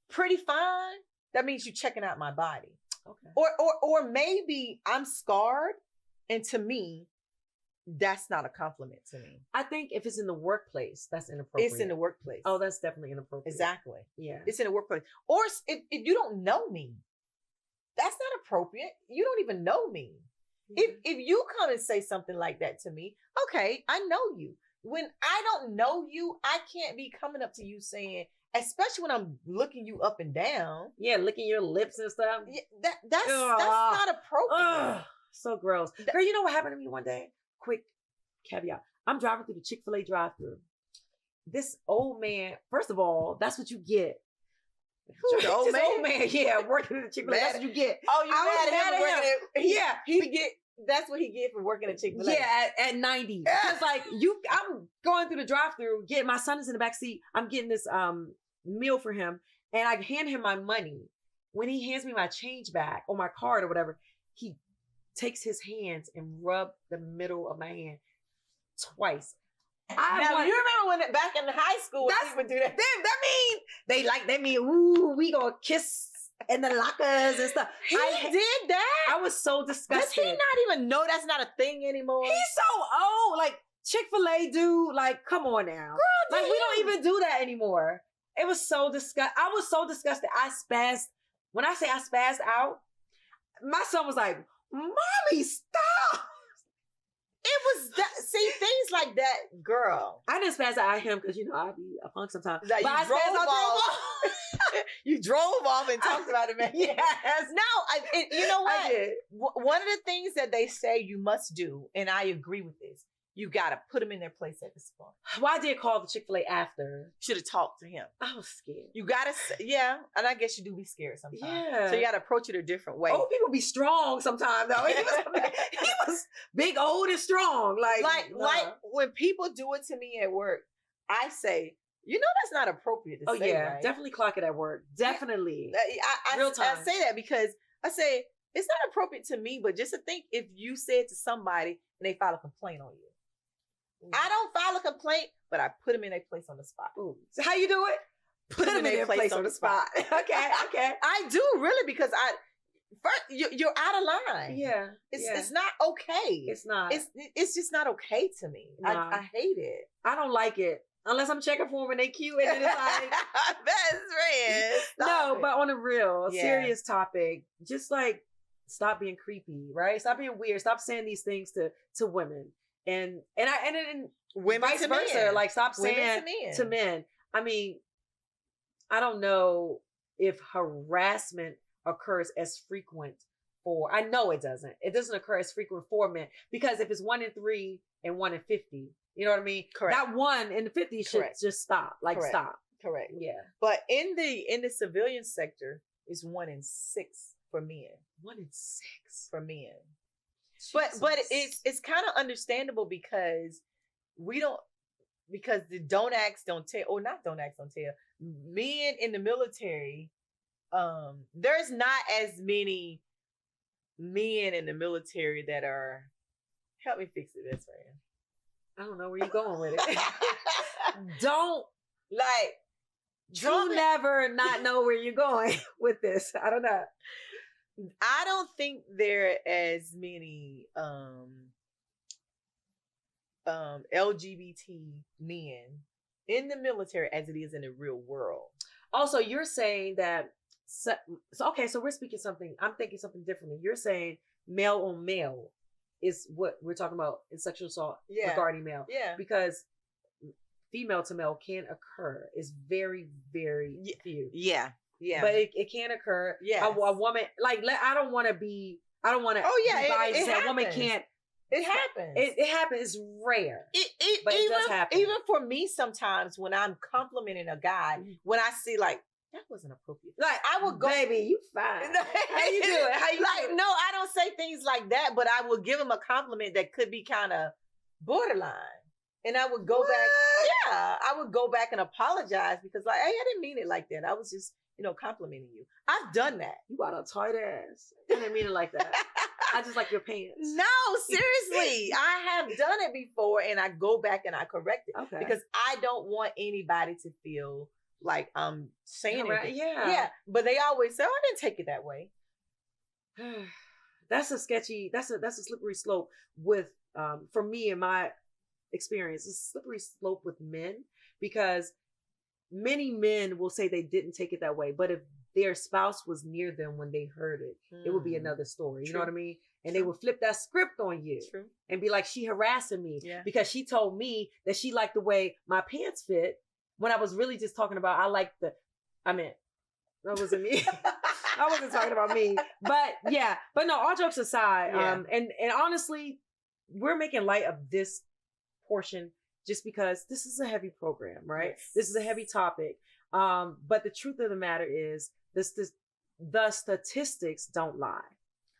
pretty fine, that means you're checking out my body. Okay. Or maybe I'm scarred, and to me, that's not a compliment to me. I think if it's in the workplace, that's inappropriate. It's in the workplace. Oh, that's definitely inappropriate. Exactly. Yeah. It's in the workplace. Or if you don't know me, that's not appropriate. You don't even know me. Yeah. If you come and say something like that to me, okay, I know you. When I don't know you, I can't be coming up to you saying, especially when I'm looking you up and down. Yeah, licking your lips and stuff. Yeah, that's not appropriate. So gross. Girl, you know what happened to me one day? Quick caveat. I'm driving through the Chick-fil-A drive-thru. This old man, first of all, that's what you get. Who's the old man? Old man, yeah, working at the Chick-fil-A. That's what you get. Oh, you mad at him? Yeah, he get. That's what he get for working at Chick-fil-A. Yeah, at 90. It's like I'm going through the drive-thru, my son is in the back seat. I'm getting this meal for him, and I hand him my money. When he hands me my change back or my card or whatever, he takes his hands and rub the middle of my hand twice. You remember when back in high school when people do that? That mean, ooh, we gonna kiss in the lockers and stuff. He did that? I was so disgusted. Does he not even know that's not a thing anymore? He's so old. Like Chick-fil-A dude, like, come on now. Girl, like, we don't even do that anymore. It was so disgusting. I was so disgusted. I spazzed. When I say I spazzed out, my son was like, Mommy, stop. It was that. See, things like that, girl. I didn't spaz out at him because I be a punk sometimes. Like, but I drove spazzed out off. You drove off and talked about it, man. Yes. No, you know what? I did. One of the things that they say you must do, and I agree with this, you got to put them in their place at the spot. Well, I did call the Chick-fil-A after. Should have talked to him. I was scared. You got to, yeah. And I guess you do be scared sometimes. Yeah. So you got to approach it a different way. Old people be strong sometimes, though. He was big, old, and strong. Like when people do it to me at work, I say, that's not appropriate to say, right? Definitely clock it at work. Definitely. Real time. I say that because I say, it's not appropriate to me, but just to think if you said to somebody and they file a complaint on you. I don't file a complaint, but I put them in their place on the spot. Ooh. So how you do it? Put them in their place on the spot. Okay. I do really because you're out of line. Yeah. It's not okay. It's not. It's just not okay to me. No. I hate it. I don't like it. Unless I'm checking for them and they cute and then it's like best friend. No, but on a real serious topic, just like stop being creepy, right? Stop being weird. Stop saying these things to women. And women vice to versa. Men. Like stop saying to men. I mean, I don't know if harassment occurs as frequent I know it doesn't. It doesn't occur as frequent for men because if it's 1 in 3 and 1 in 50, you know what I mean? Correct. That 1 in 50 should just stop. Like Correct. Stop. Correct. Yeah. But in the civilian sector, it's 1 in 6 for men. 1 in 6 for men. Jesus. But it's kind of understandable because the don't ask, don't tell, or not don't ask, don't tell. Men in the military, there's not as many men in the military that are, help me fix it, best friend. I don't know where you're going with it. Don't you never not know where you're going with this. I don't know. I don't think there are as many LGBT men in the military as it is in the real world. Also, you're saying that so we're speaking something. I'm thinking something differently. You're saying male on male is what we're talking about in sexual assault regarding male. Yeah. Because female to male can occur. It's very, very few. Yeah. Yeah. But it can occur. Yeah. A woman, I don't want to a woman can't. It happens. It happens. It's rare. But it does happen. Even for me sometimes when I'm complimenting a guy, when I see that wasn't appropriate. I would go, baby, you fine. How you doing? How you doing? No, I don't say things like that, but I will give him a compliment that could be kind of borderline. And I would go back. Yeah, I would go back and apologize because hey, I didn't mean it like that. I was just, complimenting you. I've done that. You got a tight ass. I didn't mean it like that. I just like your pants. No, seriously. I have done it before and I go back and I correct it. Okay. Because I don't want anybody to feel like I'm saying it. Yeah. But they always say, I didn't take it that way. That's a slippery slope with, for me in my experience, it's a slippery slope with men because many men will say they didn't take it that way. But if their spouse was near them when they heard it, it would be another story. True. You know what I mean? And they would flip that script on you. True. And be like, she harassing me because she told me that she liked the way my pants fit when I was really just talking about, that wasn't me. I wasn't talking about me, but no, all jokes aside, and honestly, we're making light of this portion just because this is a heavy program, right? Yes. This is a heavy topic. But the truth of the matter is the statistics don't lie.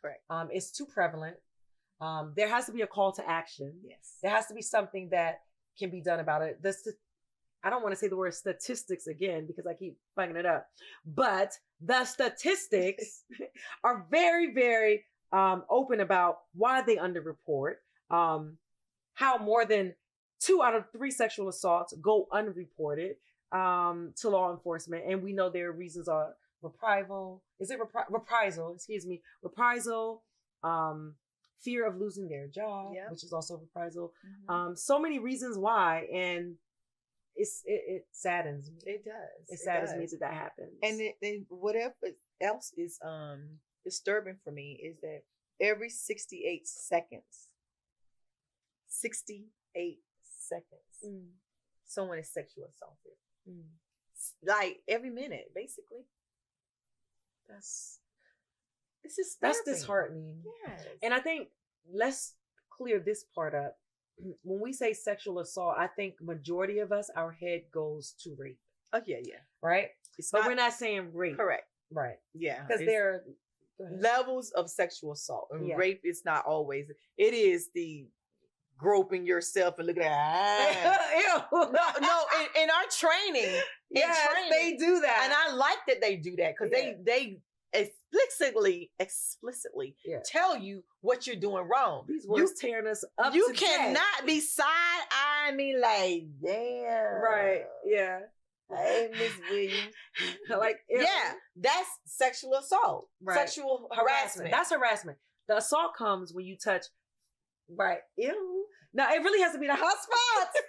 Correct. It's too prevalent. There has to be a call to action. Yes. There has to be something that can be done about it. I don't want to say the word statistics again because I keep fucking it up, but the statistics are very, very open about why they underreport, how more than 2 out of 3 sexual assaults go unreported to law enforcement. And we know their reasons are reprisal, fear of losing their job, which is also reprisal. Mm-hmm. So many reasons why. And it saddens me. It does. It saddens me that happens. And whatever else is disturbing for me is that every 68 seconds, 68 seconds. Someone is sexually assaulted. Mm. Like every minute, basically. That's That's disheartening. Yes. And I think let's clear this part up. When we say sexual assault, I think majority of us, our head goes to rape. Oh yeah, yeah. Right? It's But we're not saying rape. correct. Right. Yeah. Because there are levels of sexual assault. And Yeah. rape is not always. It is the groping yourself and looking at Ew. no, in our training. Yes, training, they do that. And I like that they do that because they explicitly Yeah. tell you what you're doing wrong. These words tearing us up. You to cannot death. be side-eyeing me like, damn. Right. Yeah. Hey, Miss Williams. Like, yeah, that's sexual assault. Right. Sexual harassment. That's harassment. The assault comes when you touch. Right. Ew. Now it really has to be the hot spots.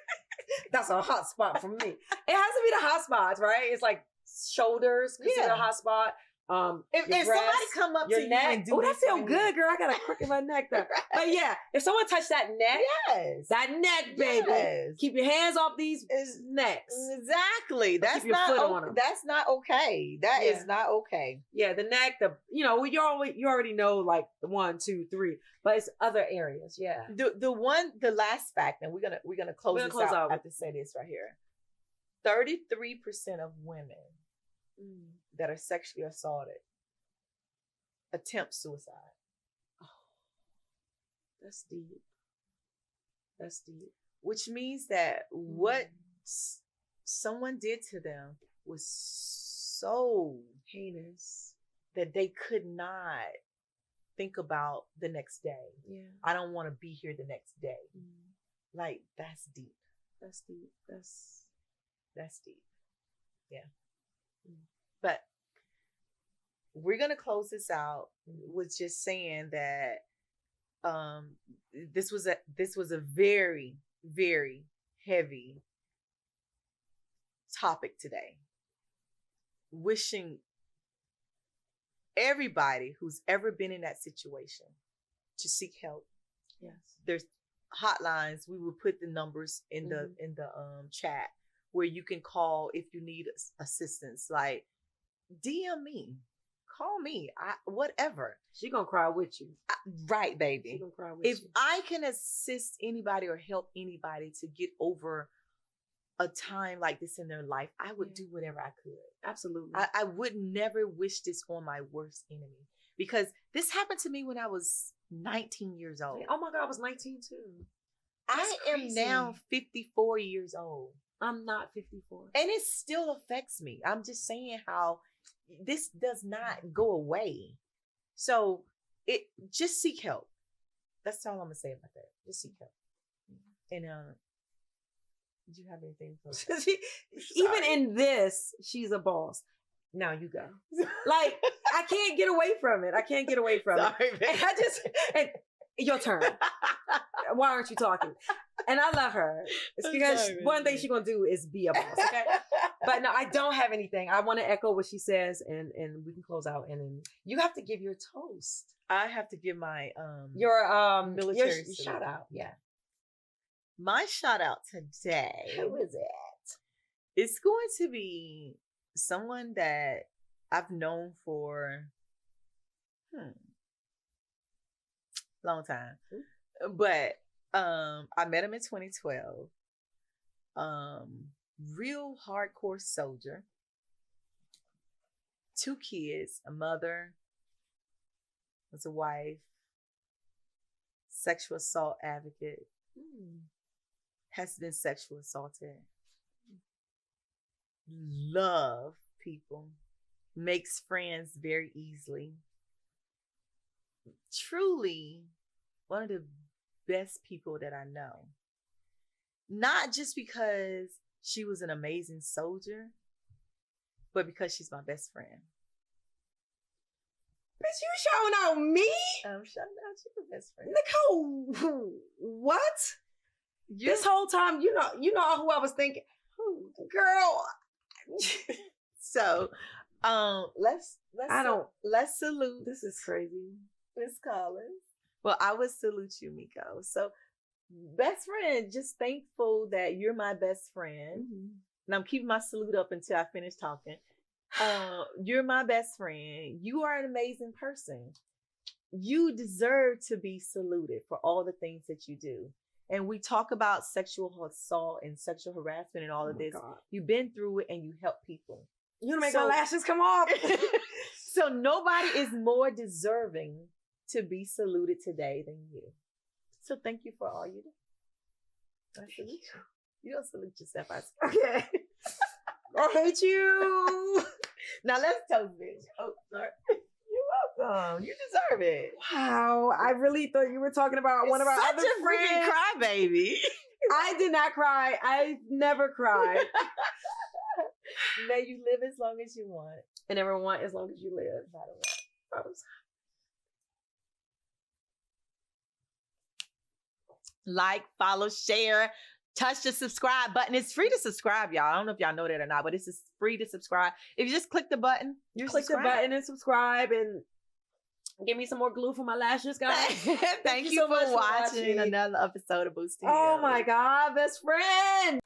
That's a hot spot for me. It has to be the hot spots, right? It's like shoulders, consider a hot spot. If breast, somebody come up your to neck, you and do that this feel for good, girl. I got a crook in my neck though. But yeah, if someone touched that neck, yes, that neck, baby, yes. keep your hands off these necks. Exactly. That's keep your foot on 'em. That's not okay. That is not okay. Yeah, the neck, you already know like the 1, 2, 3, but it's other areas. Yeah. The last fact, and we're gonna close this out. I have to say this right here. 33% of women that are sexually assaulted attempt suicide. Oh, that's deep. That's deep. Which means that what someone did to them was so heinous that they could not think about the next day. Yeah. I don't want to be here the next day. Like, that's deep. That's deep. That's deep. Yeah. But we're going to close this out with just saying that this was a very, very heavy topic today. Wishing everybody who's ever been in that situation to seek help. Yes. There's hotlines. We will put the numbers in the chat where you can call if you need assistance. Like, DM me, call me, whatever. She gonna cry with you. Right, baby. She gonna cry with if you. I can assist anybody or help anybody to get over a time like this in their life, I would do whatever I could. Absolutely. I would never wish this on my worst enemy, because this happened to me when I was 19 years old. Oh my God, I was 19 too. I am now 54 years old. I'm not 54. And it still affects me. I'm just saying how this does not go away. So just seek help. That's all I'm gonna say about that. Just seek help. And did you have anything for even in this, she's a boss. Now you go. Like, I can't get away from it. Sorry, and your turn. Why aren't you talking? And I love her. It's because one thing she's gonna do is be a boss. Okay. But no, I don't have anything. I want to echo what she says, and we can close out. And then you have to give your toast. I have to give my your military shout out. Yeah. My shout out today. Who is it? It's going to be someone that I've known for long time. But I met him in 2012. Real hardcore soldier. 2 kids, a mother, was a wife, sexual assault advocate. Has been sexually assaulted. Love people. Makes friends very easily. Truly one of the best people that I know. Not just because she was an amazing soldier, but because she's my best friend. Bitch, you shouting out me? I'm shouting out your best friend. Nicole, what? This whole time, you know who I was thinking. Who? Girl. So, let's salute. This is crazy. Miss Collins. Well, I would salute you, Miko. So best friend, just thankful that you're my best friend. And I'm keeping my salute up until I finish talking. You're my best friend. You are an amazing person. You deserve to be saluted for all the things that you do. And we talk about sexual assault and sexual harassment and all of this. God. You've been through it and you help people. You're gonna make my lashes come off. So nobody is more deserving to be saluted today than you. So thank you for all you do. I salute you. You don't salute yourself. Okay. I hate you. Now let's toast, bitch. Oh, sorry. You're welcome. You deserve it. Wow. I really thought you were talking about one of our other friends. Such a freaking crybaby. I did not cry. I never cried. May you live as long as you want. And never want as long as you live. By the way. Like, follow, share. Touch the subscribe button. It's free to subscribe, y'all. I don't know if y'all know that or not, but it's just free to subscribe. If you just click the button, you click the button and subscribe and give me some more glue for my lashes, guys. Thank you so much for watching another episode of Boost. Oh my God, best friend.